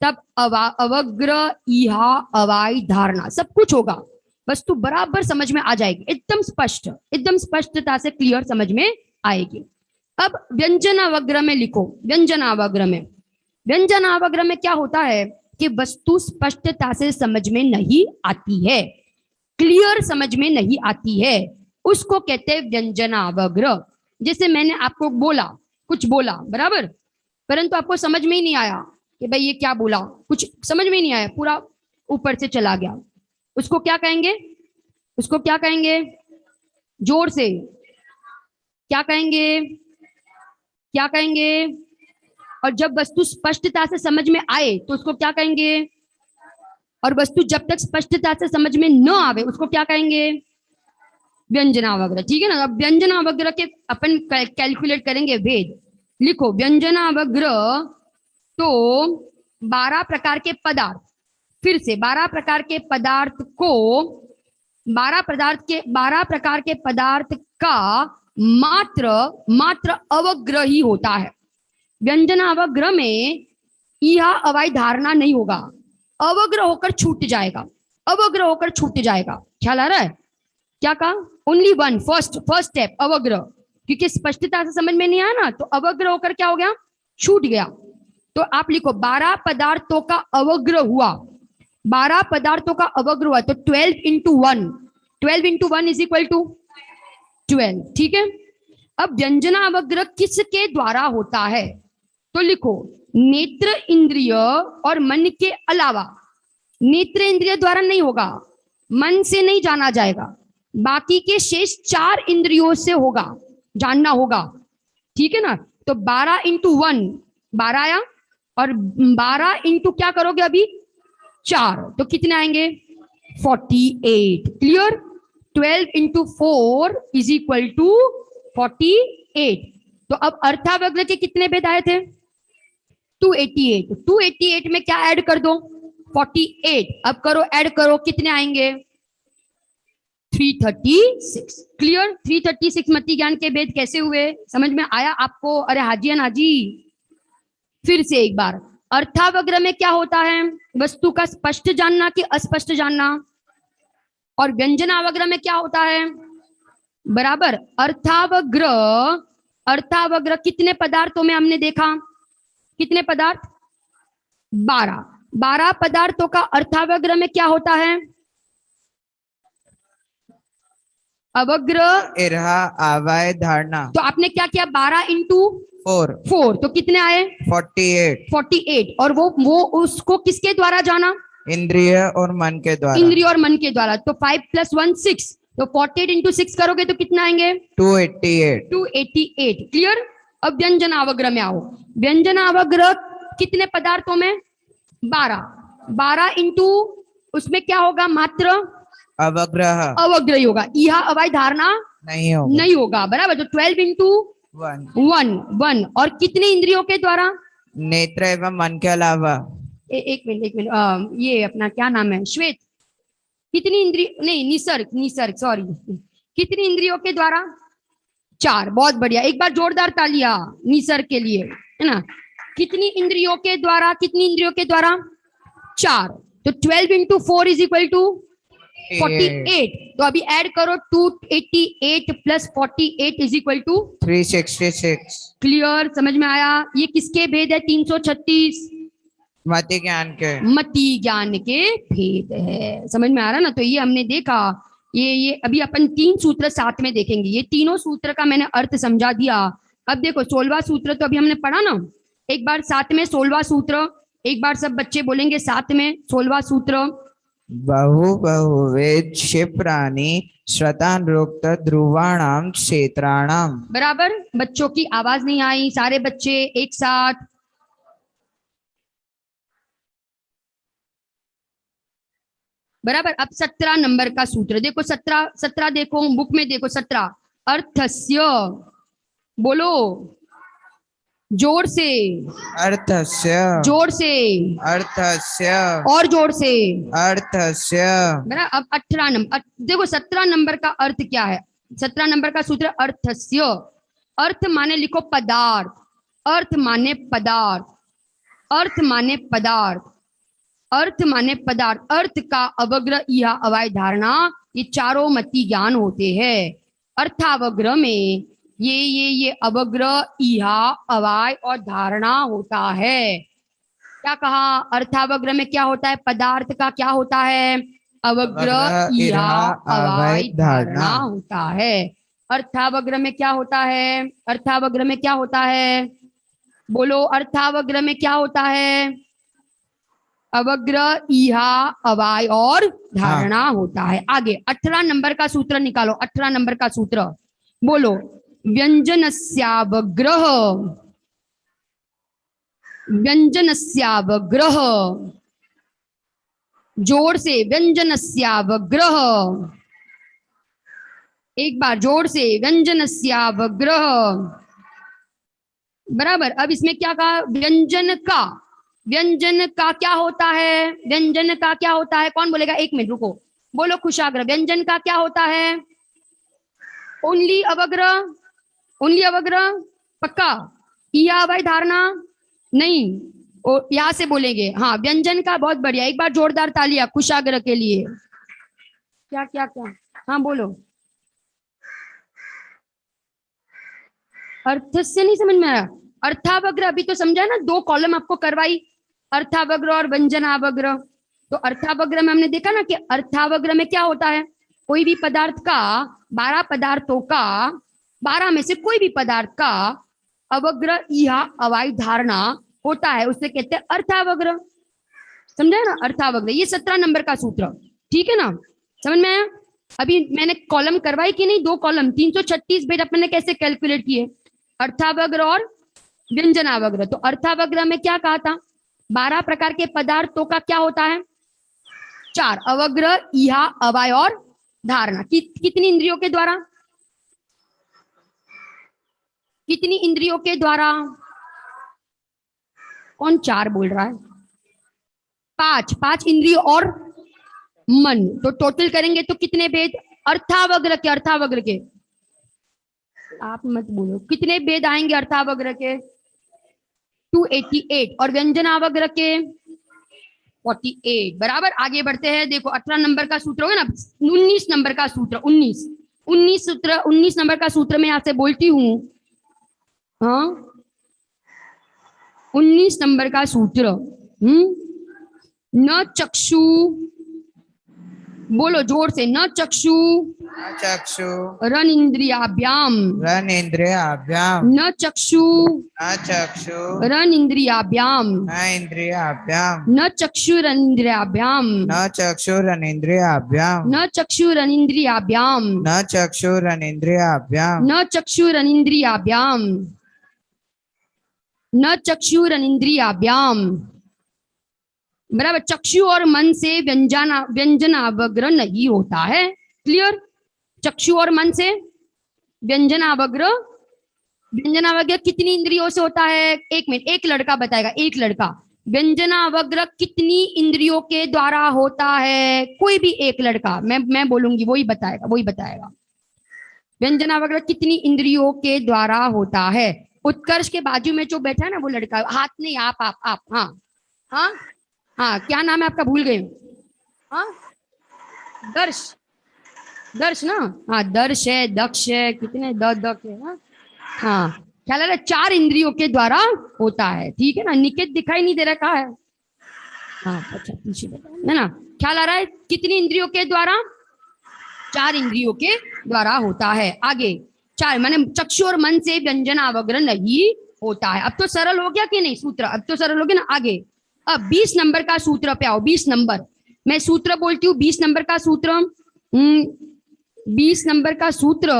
तब अवग्र, इहा, अवाई, धारणा सब कुछ होगा, वस्तु बराबर समझ में आ जाएगी, एकदम स्पष्ट, एकदम स्पष्टता से क्लियर समझ में आएगी। अब व्यंजनावग्र में लिखो, व्यंजनावग्र में, व्यंजनावग्र में क्या होता है कि वस्तु स्पष्टता से समझ में नहीं आती है, क्लियर समझ में नहीं आती है, उसको कहते हैं व्यंजनावग्र। जैसे मैंने आपको बोला, कुछ बोला बराबर, परंतु आपको समझ में ही नहीं आया कि भाई ये क्या बोला, कुछ समझ में ही नहीं आया, पूरा ऊपर से चला गया, उसको क्या कहेंगे? उसको क्या कहेंगे? जोर से क्या कहेंगे? क्या कहेंगे? और जब वस्तु स्पष्टता से समझ में आए तो उसको क्या कहेंगे? और वस्तु जब तक स्पष्टता से समझ में न आवे उसको क्या कहेंगे? व्यंजनावग्र। ठीक है ना? अब व्यंजनावग्र के अपन कैलकुलेट करेंगे भेद। लिखो व्यंजनावग्र तो 12 प्रकार के पदार्थ, फिर से 12 प्रकार के पदार्थ को, 12 प्रकार के पदार्थ का मात्र अवग्र ही होता है। व्यंजनावग्र में इहा, अवाई, धारणा नहीं होगा, अवग्र होकर छूट जाएगा, अवग्र होकर छूट जाएगा। ख्याल आ रहा है? क्या कहा? ओनली वन, फर्स्ट स्टेप अवग्र, क्योंकि स्पष्टता से समझ में नहीं आया ना, तो अवग्र होकर क्या हो गया? छूट गया। तो आप लिखो 12 पदार्थों का अवग्र हुआ, 12 पदार्थों का अवग्र हुआ, तो 12 into 1, 12 into 1 is equal to 12। ठीक है? अब व्यंजनावग्र किसके द्वारा होता है? तो लिखो नेत्र इंद्रिय और मन के अलावा, नेत्र इंद्रिय द्वारा नहीं होगा, मन से नहीं जाना जाएगा, बाकी के शेष 4 इंद्रियों से होगा, जानना होगा। ठीक है ना? तो 12 इंटू 1 12 आया, और 12 इंटू क्या करोगे अभी? 4, तो कितने आएंगे? 48। Clear? 12 into 4 is equal to 48। तो अब अर्थावग्र के कितने भेद आए थे? 288। 288 में क्या ऐड कर दो? 48। अब करो, ऐड करो, कितने आएंगे? 336। क्लियर? 336 मति ज्ञान के भेद कैसे हुए, समझ में आया आपको? अरे हाजी नाजी, फिर से एक बार, अर्थावग्र में क्या होता है? वस्तु का स्पष्ट जानना कि अस्पष्ट जानना। और व्यंजनावग्र में क्या होता है? बराबर अर्थावग्र, अर्थावग्र कितने पदार्थों में हमने देखा? कितने पदार्थ? 12। 12 पदार्थों का अर्थावग्र में क्या होता है? अवग्र, इरहा, आवाय, धारणा। तो आपने क्या किया? 12 इंटू 4, तो कितने आए? 48। और वो उसको किसके द्वारा जाना? इंद्रिय और मन के द्वारा। इंद्रिय और मन के द्वारा। तो 5 + 1 6, तो 48 इंटू 6 करोगे तो कितना आएंगे? 288। क्लियर? अब व्यंजनावग्र में आओ। व्यंजनावग्र कितने पदार्थों में? 12 इंटू, उसमें क्या होगा? मात्र अवग्रह, अवग्र ही होगा, इहा, अवाई, धारणा नहीं होगा। बराबर? तो 12 इंटू 1। और कितने इंद्रियों के द्वारा? नेत्र एवं मन के अलावा। एक मिनट, ये अपना क्या नाम है, श्वेत, कितनी इंद्रिय, नहीं निसर्ग, सॉरी, कितनी इंद्रियों के द्वारा? 4। बहुत बढ़िया, एक बार जोरदार तालियां निसर्ग के लिए, है ना? कितनी इंद्रियों के द्वारा? 4। तो 12 इंटू 4 इज इक्वल टू 48। तो अभी ऐड करो, 288 plus 48 is equal to 366। Clear? समझ में आया? ये किसके भेद है? 336 मति ज्ञान के मति ज्ञान के भेद है। समझ में आ रहा ना? तो ये हमने देखा, ये अभी अपन 3 सूत्र साथ में देखेंगे। ये तीनों सूत्र का मैंने अर्थ समझा दिया। अब देखो 16वां सूत्र तो अभी हमने पढ़ा ना, एक बार साथ में 16वां सूत्र, एक बार सब बच्चे बोलेंगे साथ में 16वां सूत्र। बहु बहुवेद क्षिप्राणि श्रतानुक्त ध्रुवाणाम क्षेत्राणाम। बराबर, बच्चों की आवाज नहीं आई, सारे बच्चे एक साथ। बराबर। अब 17 नंबर का सूत्र देखो, 17 देखो बुक में, देखो 17, अर्थस्य, बोलो जोर से, अर्थस्य जोर से, अर्थस्य और जोर से। अर्थस्य। बराबर। अब 18 नंबर देखो, 17 नंबर का अर्थ क्या है? 17 नंबर का सूत्र अर्थस्य। अर्थ माने लिखो पदार्थ, अर्थ माने पदार्थ, अर्थ माने पदार्थ, अर्थ माने पदार्थ। अर्थ का अवग्रह यह अवाय धारणा, ये चारों मति ज्ञान होते हैं। अर्थावग्रह में ये अवग्रह इहा अवाय और धारणा होता है। क्या कहा? अर्थावग्रह में क्या होता है? पदार्थ का क्या होता है? अवग्रह इहा अवाय धारणा होता है। अर्थावग्रह में क्या होता है? अर्थावग्रह में क्या होता है? बोलो, अर्थावग्रह में क्या होता है? अवग्रह इहा अवाय और धारणा होता है। आगे 18 नंबर का सूत्र निकालो, 18 नंबर का सूत्र बोलो, व्यंजनस्यावग्रह, व्यंजनस्यावग्रह, जोर से, व्यंजनस्यावग्रह, एक बार जोर से, व्यंजनस्यावग्रह। बराबर। अब इसमें क्या कहा? व्यंजन का, व्यंजन का क्या होता है? व्यंजन का क्या होता है? कौन बोलेगा? 1 मिनट रुको, बोलो कुशाग्र, व्यंजन का क्या होता है? ओनली अवग्रह, ओनली अवग्रह, पक्का? यह अवय धारणा नहीं, यहां से बोलेंगे। हाँ, व्यंजन का, बहुत बढ़िया, एक बार जोरदार तालियां कुशाग्र के लिए। क्या क्या क्या? हाँ बोलो। अर्थ से नहीं समझ में आया? अर्थावग्रह अभी तो समझा ना, 2 कॉलम आपको करवाई, अर्थावग्रह और व्यंजनावग्रह। तो अर्थावग्रह में हमने देखा ना कि अर्थावग्रह में क्या होता है? कोई भी पदार्थ का, 12 पदार्थों का, 12 में से कोई भी पदार्थ का अवग्रह या अवाय धारणा होता है, उसे कहते हैं अर्थावग्रह। समझा ना? अर्थावग्रह, ये 17 नंबर का सूत्र, ठीक है ना? समझ में आया? अभी मैंने कॉलम करवाई कि नहीं? 2 कॉलम, 336 भेद अपने कैसे कैलकुलेट किए? अर्थावग्रह और व्यंजनावग्रह। तो अर्थावग्रह में क्या कहा था? 12 प्रकार के पदार्थों का क्या होता है? 4, अवग्रह, इहा, अवाय और धारणा। कितनी इंद्रियों के द्वारा? कितनी इंद्रियों के द्वारा? कौन 4 बोल रहा है? 5 इंद्रियों और मन, तो टोटल करेंगे तो कितने भेद? अर्थावग्रह के, अर्थावग्रह के, आप मत बोलो, कितने भेद आएंगे अर्थावग्रह के? 288। और व्यंजनावग्रह के 48। बराबर। आगे बढ़ते हैं, देखो 18 नंबर का सूत्र होगा ना, 19 नंबर का सूत्र, 19 नंबर का सूत्र में यहां से बोलती हूं। हाँ, 19 नंबर का सूत्र, न चक्षु, बोलो जोर से, न चक्षु, चक्षु रन इंद्रियाभ्याम, रन इंद्रियाभ्याम, न चक्षु, चक्षु रन इंद्रियाभ्याम, न इंद्रियाभ्याम, न चक्षुरन इंद्रियाभ्याम, न चक्षुरन इंद्रियाभ्याम, न चक्षुरन इंद्रियाभ्याम, न चक्षुरन इंद्रियाभ्याम, न चक्षुरन इंद्रियाभ्याम, न चक्षुरन इंद्रियाभ्याम। बराबर। चक्षु और मन से व्यंजनावग्रह नहीं होता है। क्लियर? चक्षु और मन से व्यंजनावग्रह, व्यंजनावग्रह कितनी इंद्रियों से होता है? 1 मिनट, एक लड़का बताएगा, एक लड़का, व्यंजनावग्रह कितनी इंद्रियों के द्वारा होता है? कोई भी एक लड़का, मैं बोलूंगी, वही बताएगा, वही बताएगा। व्यंजनावग्रह कितनी इंद्रियों के द्वारा होता है? उत्कर्ष के बाजू में जो बैठा है ना वो लड़का, हाथ नहीं, आप। हाँ हाँ हाँ, क्या नाम है आपका? भूल गए। हाँ, दर्श, दर्श ना? हाँ, दर्श है, दक्ष है, कितने दक्ष है? हाँ, क्या लग रहा है? 4 इंद्रियों के द्वारा होता है, ठीक है ना? निकेत दिखाई नहीं दे रहा, कहा है? हाँ अच्छा पीछे है ना, ख्याल आ रहा है? कितनी इंद्रियों के द्वारा? 4 इंद्रियों के द्वारा होता है। आगे 4 माने चक्षु और मन से व्यंजन अवग्रह नहीं होता है। अब तो सरल हो गया कि नहीं सूत्र? अब तो सरल हो गया ना। आगे अब 20 नंबर का सूत्र पे आओ। 20 नंबर मैं सूत्र बोलती हूँ। 20 नंबर का सूत्र 20 नंबर का सूत्र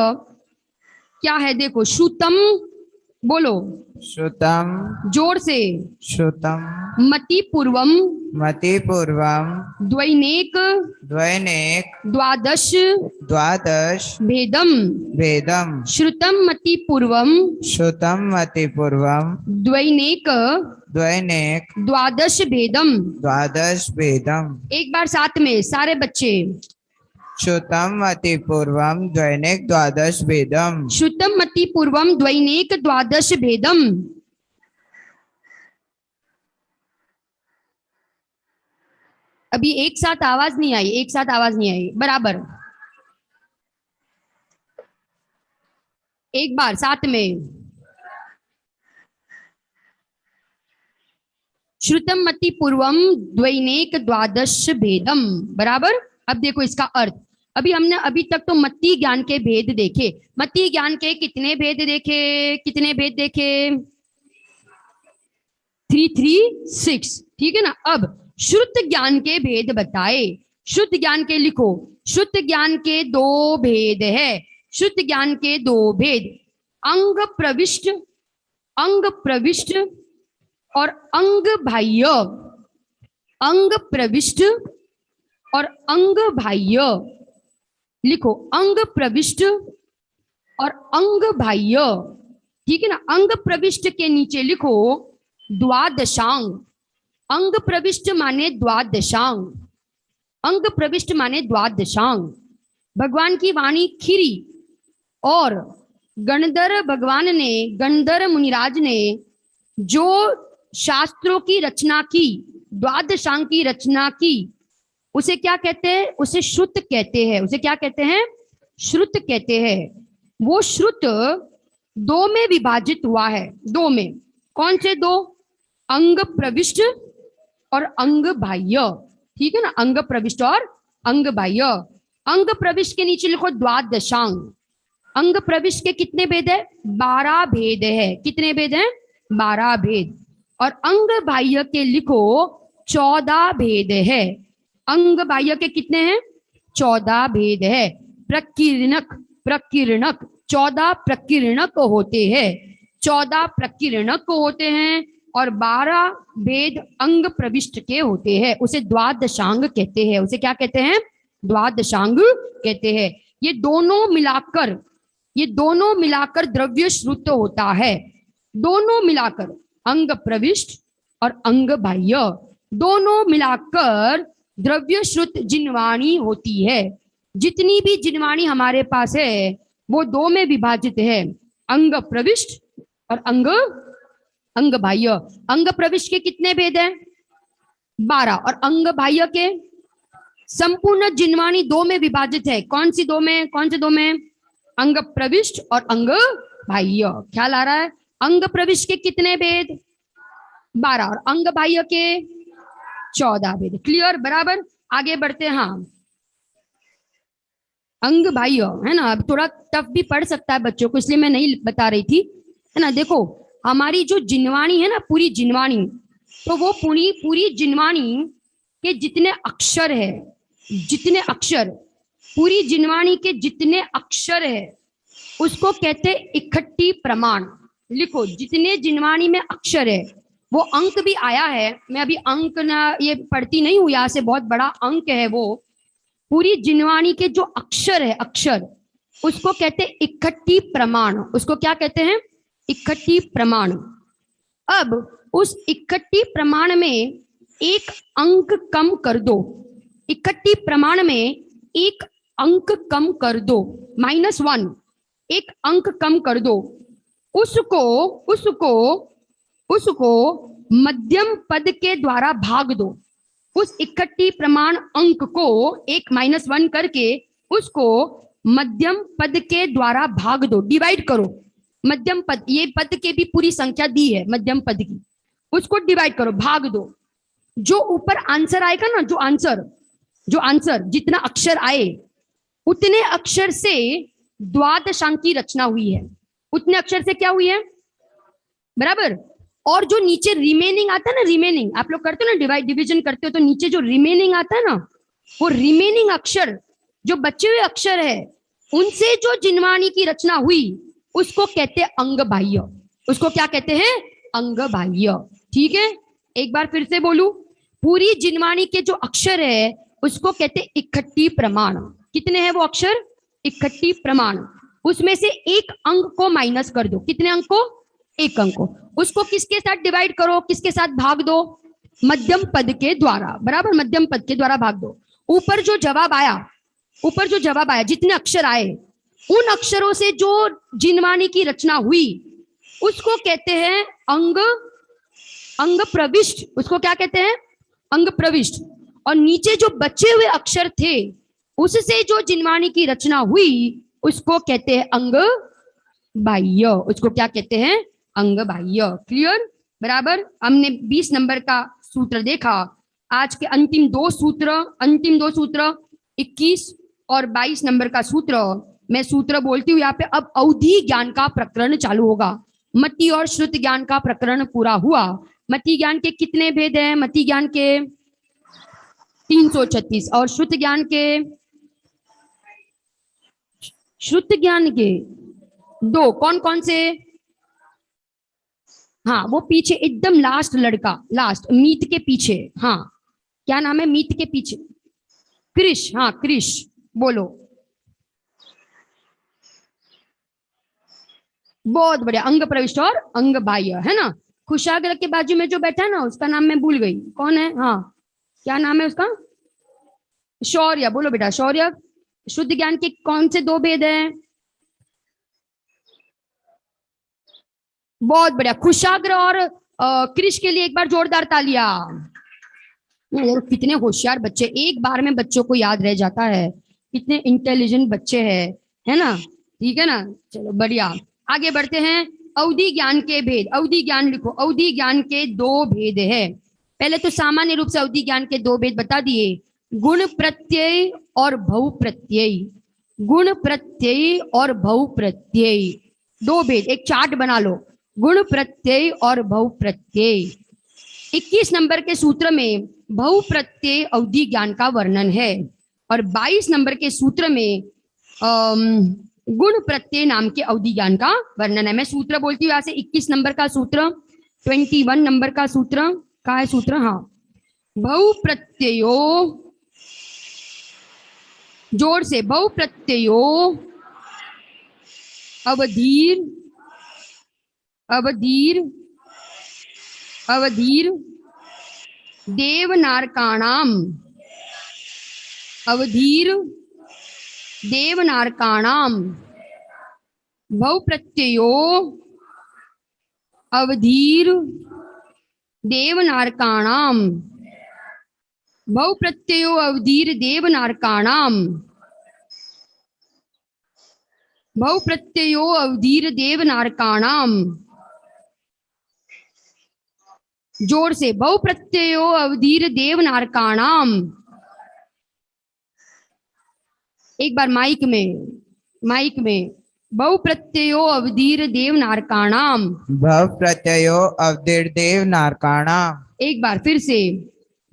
क्या है? देखो, श्रुतम बोलो श्रुतम जोर से, श्रुतम मति पूर्वम मतिपूर्वम द्वैनेक द्वैनेक द्वादश द्वादश भेदम भेदम श्रुतम मति पूर्वम श्रुतम मतिपूर्वम द्वैनेक द्वैनेक द्वादश भेदम। द्वादश भेदम। एक बार साथ में सारे बच्चे, श्रुतम मतिपूर्वम द्वैनेक द्वादश भेदम। श्रुतम मति पूर्वम द्वैनेक द्वादश भेदम। अभी एक साथ आवाज नहीं आई, एक साथ आवाज नहीं आई बराबर। एक बार साथ में, श्रुतम मति पूर्वम द्वैनेक द्वादश भेदम बराबर। अब देखो इसका अर्थ। अभी हमने अभी तक तो मति ज्ञान के भेद देखे। मति ज्ञान के कितने भेद देखे? कितने भेद देखे? 336, ठीक है ना। अब श्रुत ज्ञान के भेद बताए। शुद्ध ज्ञान के लिखो। शुद्ध ज्ञान के 2 भेद है। शुद्ध ज्ञान के 2 भेद, अंग प्रविष्ट, अंग प्रविष्ट और अंग बाह्य। अंग प्रविष्ट और अंग बाह्य लिखो। अंग प्रविष्ट और अंग बाह्य, ठीक है ना। अंग प्रविष्ट के नीचे लिखो द्वादशांग। अंग प्रविष्ट माने द्वादशांग। अंग प्रविष्ट माने द्वादशांग। भगवान की वाणी खीरी और गणधर भगवान ने, गणधर मुनिराज ने जो शास्त्रों की रचना की, द्वादशांग की रचना की, उसे क्या कहते हैं? उसे श्रुत कहते हैं। उसे क्या कहते हैं? श्रुत कहते हैं। वो श्रुत 2 में विभाजित हुआ है। 2 में। कौन से 2? अंग प्रविष्ट और अंग बाह्य, ठीक है ना। अंग प्रविष्ट और अंग बाह्य। अंग प्रविष्ट के नीचे लिखो द्वादशांग। अंग प्रविष्ट के कितने भेद है? 12 भेद है। कितने भेद हैं? 12 भेद। और अंग बाह्य के लिखो 14 भेद है। अंग बाह्य के कितने हैं? 14 भेद है। प्रकीर्णक, प्रकीर्णक 14 प्रकीर्णक होते हैं। 14 प्रकीर्णक होते हैं और 12 भेद अंग प्रविष्ट के होते हैं। उसे द्वादशांग कहते हैं। उसे क्या कहते हैं? द्वादशांग कहते हैं। ये दोनों मिलाकर, ये दोनों मिलाकर द्रव्य श्रुत होता है। दोनों मिलाकर, अंग प्रविष्ट और अंग बाह्य, दोनों मिलाकर द्रव्य श्रुत जिनवाणी होती है। जितनी भी जिनवाणी हमारे पास है वो 2 में विभाजित है, अंग प्रविष्ट और अंग बाह्य। अंग प्रविष्ट के कितने भेद हैं? 12। और अंग बाह्य के संपूर्ण जिनवाणी 2 में विभाजित है। कौन सी 2 में? कौन से 2 में? अंग प्रविष्ट और अंग बाह्य। ख्याल आ रहा है? अंग प्रविष्ट के कितने भेद? 12 और अंग बाह्य के 14 भेद। क्लियर? बराबर। आगे बढ़ते हैं। हाँ, अंग बाह्य है ना। अब थोड़ा टफ भी पड़ सकता है बच्चों को, इसलिए मैं नहीं बता रही थी, है ना। देखो हमारी जो जिनवाणी है ना, पूरी जिनवाणी, तो वो पूरी जिनवाणी के जितने अक्षर है, जितने अक्षर, पूरी जिनवाणी के जितने अक्षर है उसको कहते हैं इकट्ठी प्रमाण। लिखो, जितने जिनवाणी में अक्षर है, वो अंक भी आया है। मैं अभी अंक ना ये पढ़ती नहीं हूँ, यहाँ से बहुत बड़ा अंक है वो। पूरी जिनवाणी के जो अक्षर है, अक्षर, उसको कहते हैं इकट्ठी प्रमाण। उसको क्या कहते हैं? इकट्ठी प्रमाण। अब उस इकट्ठी प्रमाण में एक अंक कम कर दो। इकट्ठी प्रमाण में एक अंक कम कर दो, -1, एक अंक कम कर दो। उसको मध्यम पद के द्वारा भाग दो। उस इकट्ठी प्रमाण अंक को एक -1 करके उसको मध्यम पद के द्वारा भाग दो, डिवाइड करो। मध्यम पद, ये पद के भी पूरी संख्या दी है मध्यम पद की, उसको डिवाइड करो, भाग दो। जो ऊपर आंसर आएगा ना, जो आंसर जितना अक्षर आए उतने अक्षर से द्वादशांक की रचना हुई है, उतने अक्षर से क्या हुई है, बराबर। और जो नीचे रिमेनिंग आता है ना, रिमेनिंग आप लोग करते हो ना, डिवाइड डिवीजन करते हो, तो नीचे जो रिमेनिंग आता है ना, वो रिमेनिंग अक्षर, जो बचे हुए अक्षर है, उनसे जो जिनवाणी की रचना हुई उसको कहते हैं अंग बाह्य। उसको क्या कहते हैं, अंग बाह्य। ठीक है, एक बार फिर से बोलूं, पूरी जिनवाणी के जो अक्षर है उसको कहते हैं इकट्ठी प्रमाण। कितने हैं वो अक्षर, इकट्ठी प्रमाण। उसमें से एक अंक को माइनस कर दो, कितने अंक को, एक अंक को। उसको किसके साथ डिवाइड करो, किसके साथ भाग दो, मध्यम पद के द्वारा, बराबर, मध्यम पद के द्वारा भाग दो। ऊपर जो जवाब आया, ऊपर जो जवाब आया, जितने अक्षर आए, उन अक्षरों से जो जिनवाणी की रचना हुई उसको कहते हैं अंग प्रविष्ट। उसको क्या कहते हैं, अंग प्रविष्ट। और नीचे जो बचे हुए अक्षर थे उससे जो जिनवाणी की रचना हुई उसको कहते हैं अंग बाह्य। उसको क्या कहते हैं, अंग बाह्य। क्लियर, बराबर। हमने 20 नंबर का सूत्र देखा। आज के अंतिम दो सूत्र 21 और 22 नंबर का सूत्र, मैं सूत्र बोलती हूँ यहाँ पे। अब अवधि ज्ञान का प्रकरण चालू होगा। मति और श्रुत ज्ञान का प्रकरण पूरा हुआ। मति ज्ञान के कितने भेद हैं, मति ज्ञान के 336 और श्रुत ज्ञान के 2। कौन कौन से, हाँ वो पीछे एकदम लास्ट लड़का, लास्ट मीत के पीछे, हाँ क्या नाम है, मीत के पीछे, कृष, हाँ कृष, बोलो। बहुत बढ़िया, अंग प्रविष्ट और अंग बाह्य, है ना। कुशाग्र के बाजू में जो बैठा है ना, उसका नाम मैं भूल गई, कौन है, हाँ क्या नाम है उसका, शौर्य, बोलो बेटा शौर्य। शुद्ध ज्ञान के कौन से 2 भेद हैं, बहुत बढ़िया, कुशाग्र और कृष के लिए एक बार जोरदार तालियां। कितने होशियार बच्चे, एक बार में बच्चों को याद रह जाता है, कितने इंटेलिजेंट बच्चे हैं, है ना। ठीक है ना, चलो बढ़िया, आगे बढ़ते हैं। अवधि ज्ञान के भेद, अवधि ज्ञान लिखो। अवधि ज्ञान के 2 भेद है। पहले तो सामान्य रूप से अवधि ज्ञान के 2 भेद बता दिए, गुण प्रत्यय और भव प्रत्यय। गुण प्रत्यय और भव प्रत्यय 2 भेद, एक चार्ट बना लो, गुण प्रत्यय और भव प्रत्यय। 21 नंबर के सूत्र में भव प्रत्यय अवधि ज्ञान का वर्णन है, और 22 नंबर के सूत्र में गुण प्रत्यय नाम के अवधि ज्ञान का वर्णन है। मैं सूत्र बोलती हूँ यहाँ से। 21 नंबर का सूत्र, 21 नंबर का सूत्र, का है सूत्र, हाँ, भव प्रत्ययो, जोर से, भव प्रत्ययो अवधीर देवनारकाणाम, अवधीर देवनारकाणाम, भव प्रत्ययो अवधीर देवनारकाणाम, भव प्रत्ययो अवधीर देवनारकाणाम, भव प्रत्ययो अवधीर देवनारकाणाम, जोर से, भव प्रत्ययो अवधीर देवनारकाणाम। एक बार माइक में, भव प्रत्ययो अवधीर देवनारकाणाम, भव प्रत्ययो अवधिर देवनारकाणाम। एक बार फिर से,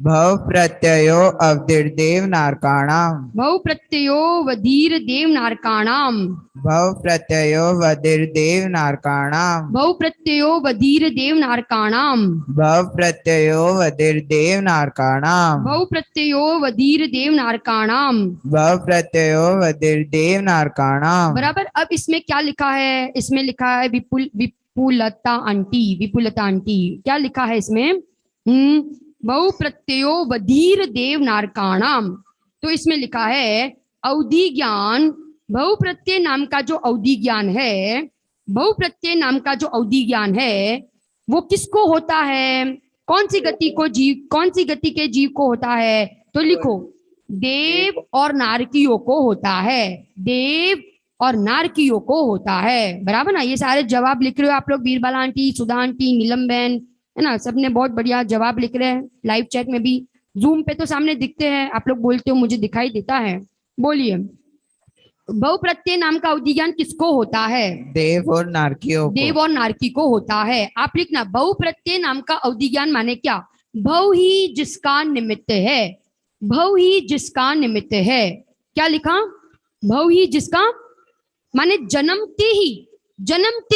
भव प्रत्ययो अवधिर देवनारकाणाम, भव प्रत्ययो वधीर देवनारकाणाम, भव प्रत्ययो वधिर देवनारकाणाम, भव प्रत्ययो वधीर देवनारकाणाम, भव प्रत्ययो वधिर देवनारकाणाम, भव प्रत्ययो वधीर देवनारकाणाम, भव प्रत्ययो वधिर देवनारकाणाम। बराबर। अब इसमें क्या लिखा है, इसमें लिखा है विपुलता आंटी, क्या लिखा है इसमें, बहु प्रत्ययो वधीर देवनारकाणाम। तो इसमें लिखा है अवधि ज्ञान, बहु प्रत्यय नाम का जो अवधि ज्ञान है, बहु प्रत्यय नाम का जो अवधि ज्ञान है, वो किसको होता है, कौन सी गति के जीव को होता है, तो लिखो, देव और नारकियों को होता है, देव और नारकियों को होता है, बराबर ना। ये सारे जवाब लिख रहे हो आप लोग, बीरबाला आंटी, सुधा आंटी, नीलम बहन, है ना, सबने बहुत बढ़िया जवाब लिख रहे हैं, लाइव चैट में भी, जूम पे तो सामने दिखते हैं, आप लोग बोलते हो मुझे दिखाई देता है। बोलिए, बहुप्रत्यय नाम का अवधि ज्ञान किसको होता है? देव और नारकियों को। देव और नारकी को होता है। आप लिखना, बहुप्रत्यय नाम का अवधि ज्ञान माने क्या? भव ही जिसका निमित्त है, भव ही जिसका निमित्त है। क्या लिखा? भव ही जिसका, माने जन्मते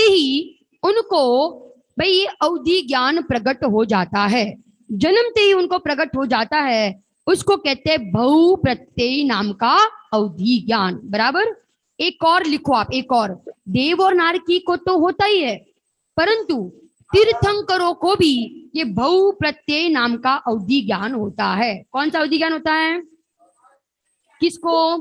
ही उनको भाई ये अवधि ज्ञान प्रकट हो जाता है, जन्मते ही उनको प्रकट हो जाता है, उसको कहते हैं बहु प्रत्यय नाम का अवधि ज्ञान। बराबर। एक और लिखो आप, एक और, देव और नारकी को तो होता ही है, परंतु तीर्थंकरों को भी ये बहु प्रत्यय नाम का अवधि ज्ञान होता है। कौन सा अवधि ज्ञान होता है? किसको?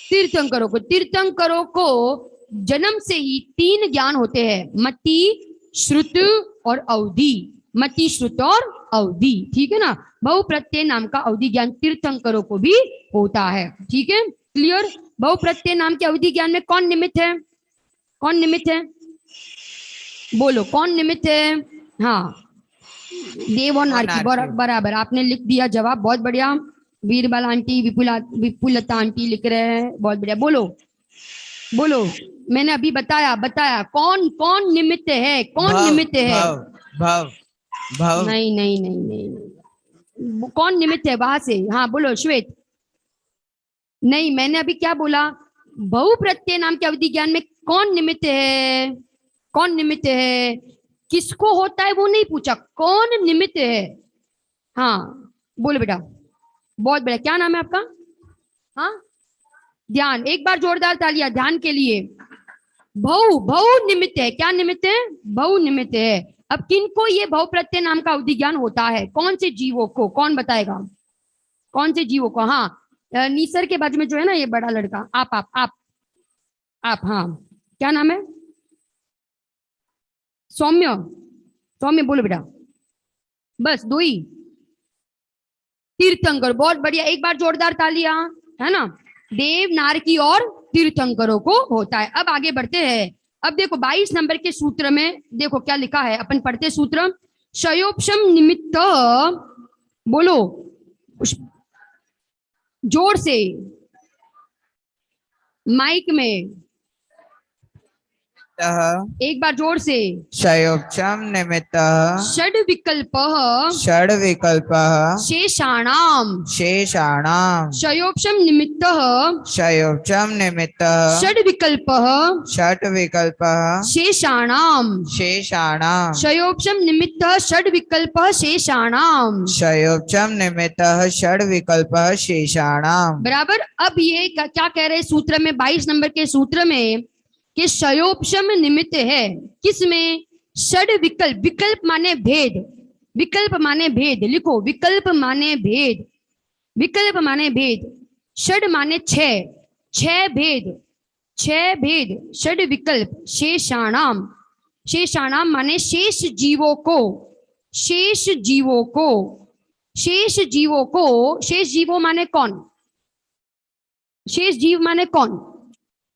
तीर्थंकरों को। तीर्थंकरों को जन्म से ही 3 ज्ञान होते हैं, मति, श्रुत और अवधि। मति, श्रुत और अवधि, ठीक है ना। बहु प्रत्यय नाम का अवधि ज्ञान तीर्थंकरों को भी होता है, ठीक है, क्लियर। बहु प्रत्यय नाम के अवधि ज्ञान में कौन निमित्त है? कौन निमित्त है? बोलो, कौन निमित्त है? हाँ, देव और नारकी। बराबर, आपने लिख दिया जवाब, बहुत बढ़िया। वीरबाल आंटी, विपुलता आंटी लिख रहे हैं, बहुत बढ़िया। बोलो बोलो, मैंने अभी बताया कौन कौन निमित्त है, कौन निमित्त है? भव भव नहीं नहीं नहीं नहीं, नहीं। कौन निमित्त है वहां से? हाँ बोलो श्वेत। नहीं, मैंने अभी क्या बोला? बहु प्रत्यय नाम के अवधि ज्ञान में कौन निमित्त है? कौन निमित्त है? किसको होता है वो नहीं पूछा, कौन निमित्त है? हाँ बोलो बेटा, बहुत बढ़िया। क्या नाम है आपका? हाँ, ध्यान। एक बार जोरदार तालियां ध्यान के लिए। बहु निमित्त है। क्या निमित्त है? बहु निमित्त है। अब किनको ये बहु प्रत्यय नाम का अवधि ज्ञान होता है? कौन से जीवों को? कौन बताएगा? कौन से जीवों को? हाँ, नीसर के बाजू में जो है ना ये बड़ा लड़का, आप हाँ, क्या नाम है? सौम्य। सौम्य बोलो बेटा, बस 2 ही। तीर्थंकर, बहुत बढ़िया। एक बार जोरदार तालियां, है ना। देव, नारकी और तीर्थंकरों को होता है। अब आगे बढ़ते हैं। अब देखो 22 नंबर के सूत्र में देखो क्या लिखा है, अपन पढ़ते सूत्र। शयोपशम निमित्त, बोलो जोर से माइक में, एक बार जोर से। शयोपशम निमित्त षड विकल्प शेषाणाम शयोपशम निमित्त षड विकल्प शेषाणाम शयोपशम निमित्त षड विकल्प शेषाणाम। बराबर। अब ये क्या कह रहे सूत्र में, 22 नंबर के सूत्र में, कि शयोपशम निमित्त है किसमें? षड विकल्प। विकल्प माने भेद, विकल्प माने भेद, लिखो विकल्प माने भेद, विकल्प माने भेद। षड माने 6 भेद, 6 भेद। षड विकल्प शेषाणाम, शेषाणाम माने शेष जीवों को, शेष जीवों को, शेष जीवों को। शेष जीवों माने कौन? शेष जीव माने कौन?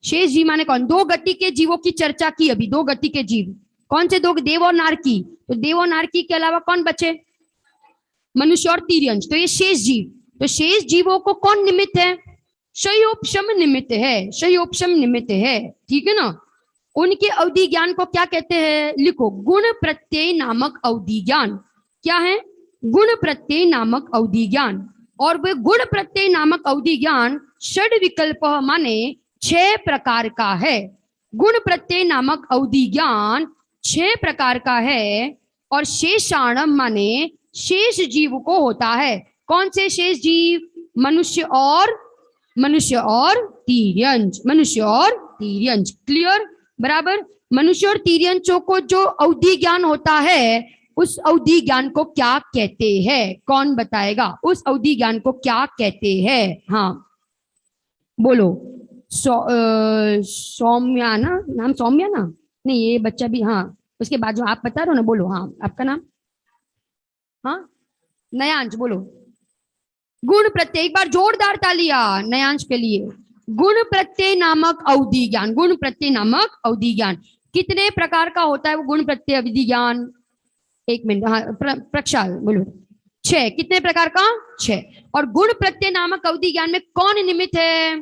शेष जीव माने कौन? 2 गति के जीवों की चर्चा की अभी। 2 गति के जीव कौन से? 2, देव और नारकी। तो देव और नारकी के अलावा कौन बचे? मनुष्य और तिर्यंश। तो ये शेष जीव। तो शेष जीवों को कौन निमित्त है? शयोपशम निमित्त है, शयोपशम निमित्त है, ठीक है ना। उनके अवधि ज्ञान को क्या कहते हैं? लिखो, गुण प्रत्यय नामक अवधि ज्ञान। क्या है? गुण प्रत्यय नामक अवधि ज्ञान। और वह गुण प्रत्यय नामक अवधि ज्ञान षड विकल्प माने 6 प्रकार का है। गुण प्रत्यय नामक अवधि ज्ञान 6 प्रकार का है। और शेषाणम माने शेष जीव को होता है। कौन से शेष जीव? मनुष्य और तिर्यंश, मनुष्य और तिर्यंश। क्लियर? बराबर। मनुष्य और तिर्यंशों को जो अवधि ज्ञान होता है, उस अवधि ज्ञान को क्या कहते हैं? कौन बताएगा? उस अवधि ज्ञान को क्या कहते हैं? हाँ बोलो। सौम्या ना, नाम सौम्या ना? नहीं, ये बच्चा भी, हाँ उसके बाद जो आप बता रहे हो ना, बोलो। हाँ, आपका नाम? हाँ, नयांश, बोलो। गुण प्रत्यय, एक बार जोरदार तालियां नयांश के लिए। गुण प्रत्यय नामक अवधि ज्ञान, गुण प्रत्यय नामक अवधि ज्ञान कितने प्रकार का होता है? वो गुण प्रत्यय अवधि ज्ञान एक मिनट, हाँ प्रक्षाल बोलो। 6, कितने प्रकार का? 6। और गुण प्रत्यय नामक अवधि ज्ञान में कौन निमित्त है?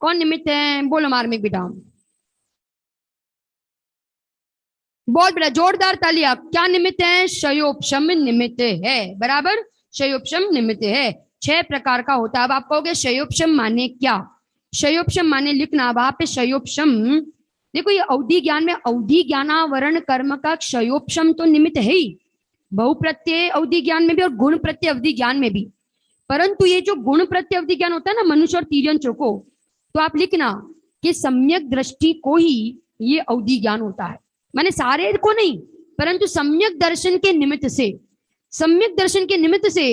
कौन निमित्त है? बोलो मार्मिक बेटा। बहुत बड़ा जोरदार तालियां। क्या निमित्त है? शयोपशम निमित्त है। बराबर, शयोपशम निमित्त है। 6 प्रकार का होता है। अब आप कहोगे शयोपशम माने क्या? शयोपशम माने लिखना वहां पे शयोपशम। देखो ये अवधि ज्ञान में अवधि ज्ञानावरण कर्म का क्षयोपशम तो निमित्त है ही, बहुप्रत्यय अवधि ज्ञान में भी और गुण प्रत्यय अवधि ज्ञान में भी। परंतु ये जो गुण प्रत्यय अवधि ज्ञान होता है ना मनुष्य और तिर्यंचों को, तो आप लिखना कि सम्यक दृष्टि को ही ये अवधि ज्ञान होता है। माने सारे को नहीं, परंतु सम्यक दर्शन के निमित्त से, सम्यक दर्शन के निमित्त से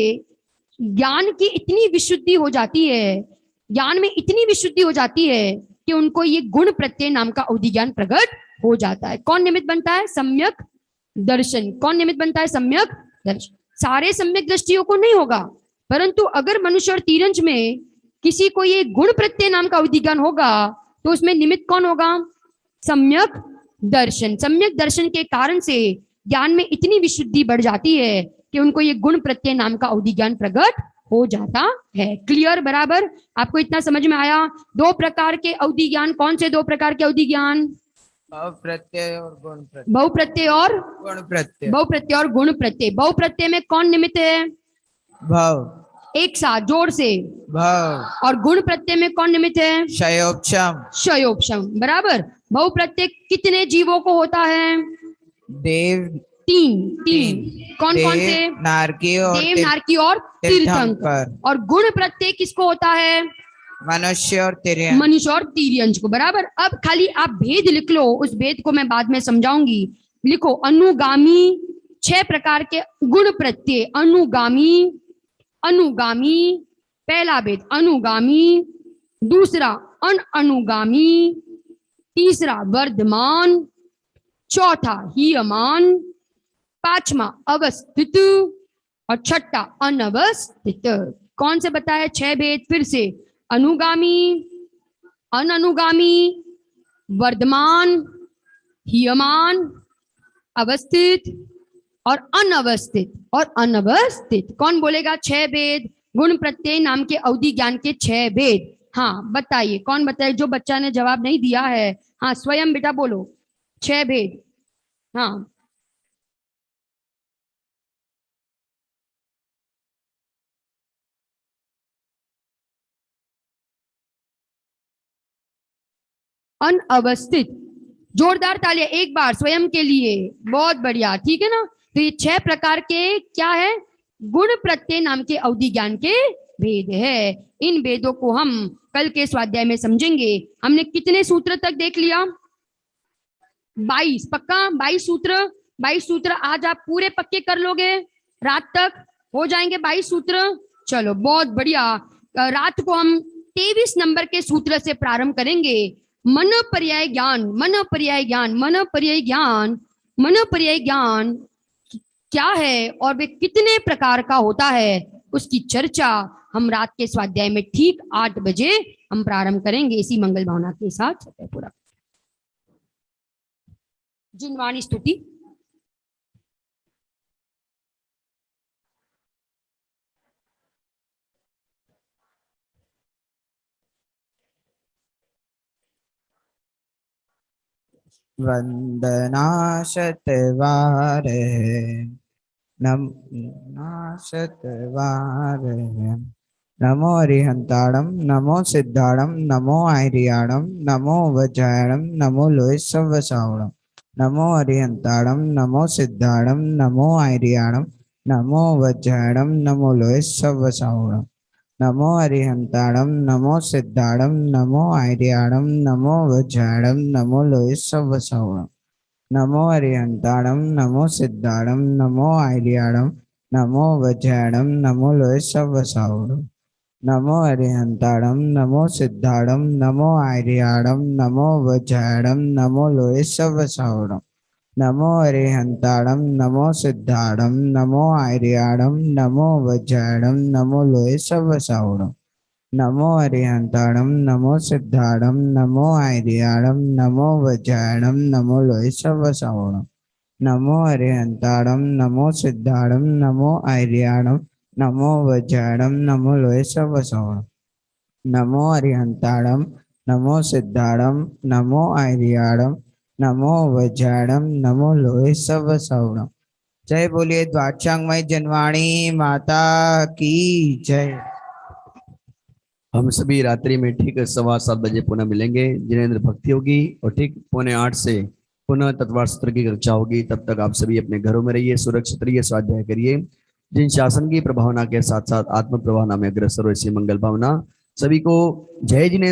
ज्ञान की इतनी विशुद्धि हो जाती है, ज्ञान में इतनी विशुद्धि हो जाती है कि उनको ये गुण प्रत्यय नाम का अवधि ज्ञान प्रकट हो जाता है। कौन निमित्त बनता है? सम्यक दर्शन। कौन निमित्त बनता है? सम्यक दर्शन। सारे सम्यक दृष्टियों को नहीं होगा, परंतु अगर मनुष्य और तीरंज में किसी को ये गुण प्रत्यय नाम का अवधि ज्ञान होगा तो उसमें निमित्त कौन होगा? सम्यक दर्शन। सम्यक दर्शन के कारण से ज्ञान में इतनी विशुद्धि बढ़ जाती है कि उनको ये गुण प्रत्यय नाम का अवधि ज्ञान प्रकट हो जाता है। क्लियर? बराबर, आपको इतना समझ में आया? 2 प्रकार के अवधि ज्ञान। कौन से 2 प्रकार के अवधि ज्ञान? भव प्रत्यय और गुण प्रत्यय। बहुप्रत्यय और गुण प्रत्यय। बहुप्रत्यय और गुण प्रत्यय। बहुप्रत्यय में कौन निमित्त है? भव। एक साथ जोर से। भव। और गुण प्रत्यय में कौन निमित्त है? शयोपशम। शयोपशम। बराबर। बहुप्रत्यय कितने जीवों को होता है? देव। 3। कौन कौन से? नारकी और देव, नारकी और तीर्थंकर। और गुण प्रत्यय किसको होता है? मनुष्य और तिर्यंच। मनुष्य और तिर्यंच को। बराबर। अब खाली आप भेद लिख लो, उस भेद को मैं बाद में समझाऊंगी। लिखो अनुगामी, 6 प्रकार के गुण प्रत्यय। अनुगामी, अनुगामी, पहला भेद अनुगामी, दूसरा अनुगामी, तीसरा वर्धमान, चौथा हीयमान, 5वां अवस्थित और 6ठा अनवस्थित। कौन से बताया? 6 भेद। फिर से अनुगामी, अनुगामी, वर्धमान, हीयमान, अवस्थित और अनवस्थित और अनवस्थित। कौन बोलेगा? 6 भेद गुण प्रत्यय नाम के अवधि ज्ञान के 6 भेद। हाँ बताइए, कौन बताए? जो बच्चा ने जवाब नहीं दिया है, हाँ स्वयं बेटा बोलो। 6 भेद। हाँ अनअवस्थित। जोरदार तालियां एक बार स्वयं के लिए। बहुत बढ़िया, ठीक है ना। तो ये 6 प्रकार के क्या है? गुण प्रत्यय नाम के अवधि ज्ञान के भेद है। इन भेदों को हम कल के स्वाध्याय में समझेंगे। हमने कितने सूत्र तक देख लिया? 22। पक्का? 22 सूत्र। 22 सूत्र आज आप पूरे पक्के कर लोगे? रात तक हो जाएंगे 22 सूत्र? चलो बहुत बढ़िया। रात को हम 23 नंबर के सूत्र से प्रारंभ करेंगे। मन पर्याय ज्ञान, मन पर्याय ज्ञान, मन पर्याय ज्ञान, मन पर्याय ज्ञान क्या है और वे कितने प्रकार का होता है, उसकी चर्चा हम रात के स्वाध्याय में ठीक 8 बजे हम प्रारंभ करेंगे। इसी मंगल भावना के साथ पूरा जिनवाणी स्तुति। वंदना शतवारे नमो शतवारे। नमो अरिहंताणम, नमो सिद्धाणम, नमो आर्याणम, नमो वज्रायणम, नमो लोहिसवसावणम। नमो अरिहंताणम, नमो सिद्धाणम, नमो आर्याणम, नमो वज्रायणम, नमो लोहिसवसावणम। नमो अरिहंताणम, नमो सिद्धाणम, नमो आर्याणम, नमो वज्रायणम, नमो लोहिसवसावणम। नमो अरिहंताणम, नमो सिद्धाणम, नमो आर्याणम, नमो वज्रायणम, नमो लोहिसवसावणम। नमो अरिहंताणम, नमो सिद्धाणम, नमो आर्याणम, नमो वज्रायणम, नमो लोहिसवसावणम। नमो अरिहंताणम, नमो सिद्धाणम, नमो आर्याणम, नमो वज्रायणम, नमो लोहिसवसावणम। नमो अरिहंताणम, नमो सिद्धाणम, नमो आर्याणम, नमो वज्रायणम, नमो लोहिसवसावणम। नमो अरिहंताणम नमो सिद्धाणम नमो आर्याणम नमो वज्राणम नमो लोहे सवसावणम नमो अरिहंताणम नमो सिद्धाणम नमो आर्याणम नमो वज्राणम नमो लोहे सवसावणम। जय बोलिए द्वाचांगमय जनवाणी माता की जय। हम सभी रात्रि में ठीक 7:15 पुनः मिलेंगे। जिनेंद्र भक्ति होगी और ठीक 7:45 से पुनः तत्वार सत्र की चर्चा होगी। तब तक आप सभी अपने घरों में रहिए, सुरक्षित रहिए, स्वाध्याय करिए। जिन शासन की प्रभावना के साथ साथ आत्म प्रभावना में अग्रसर हो, इसी मंगल भावना सभी को। जय जिनेंद्र।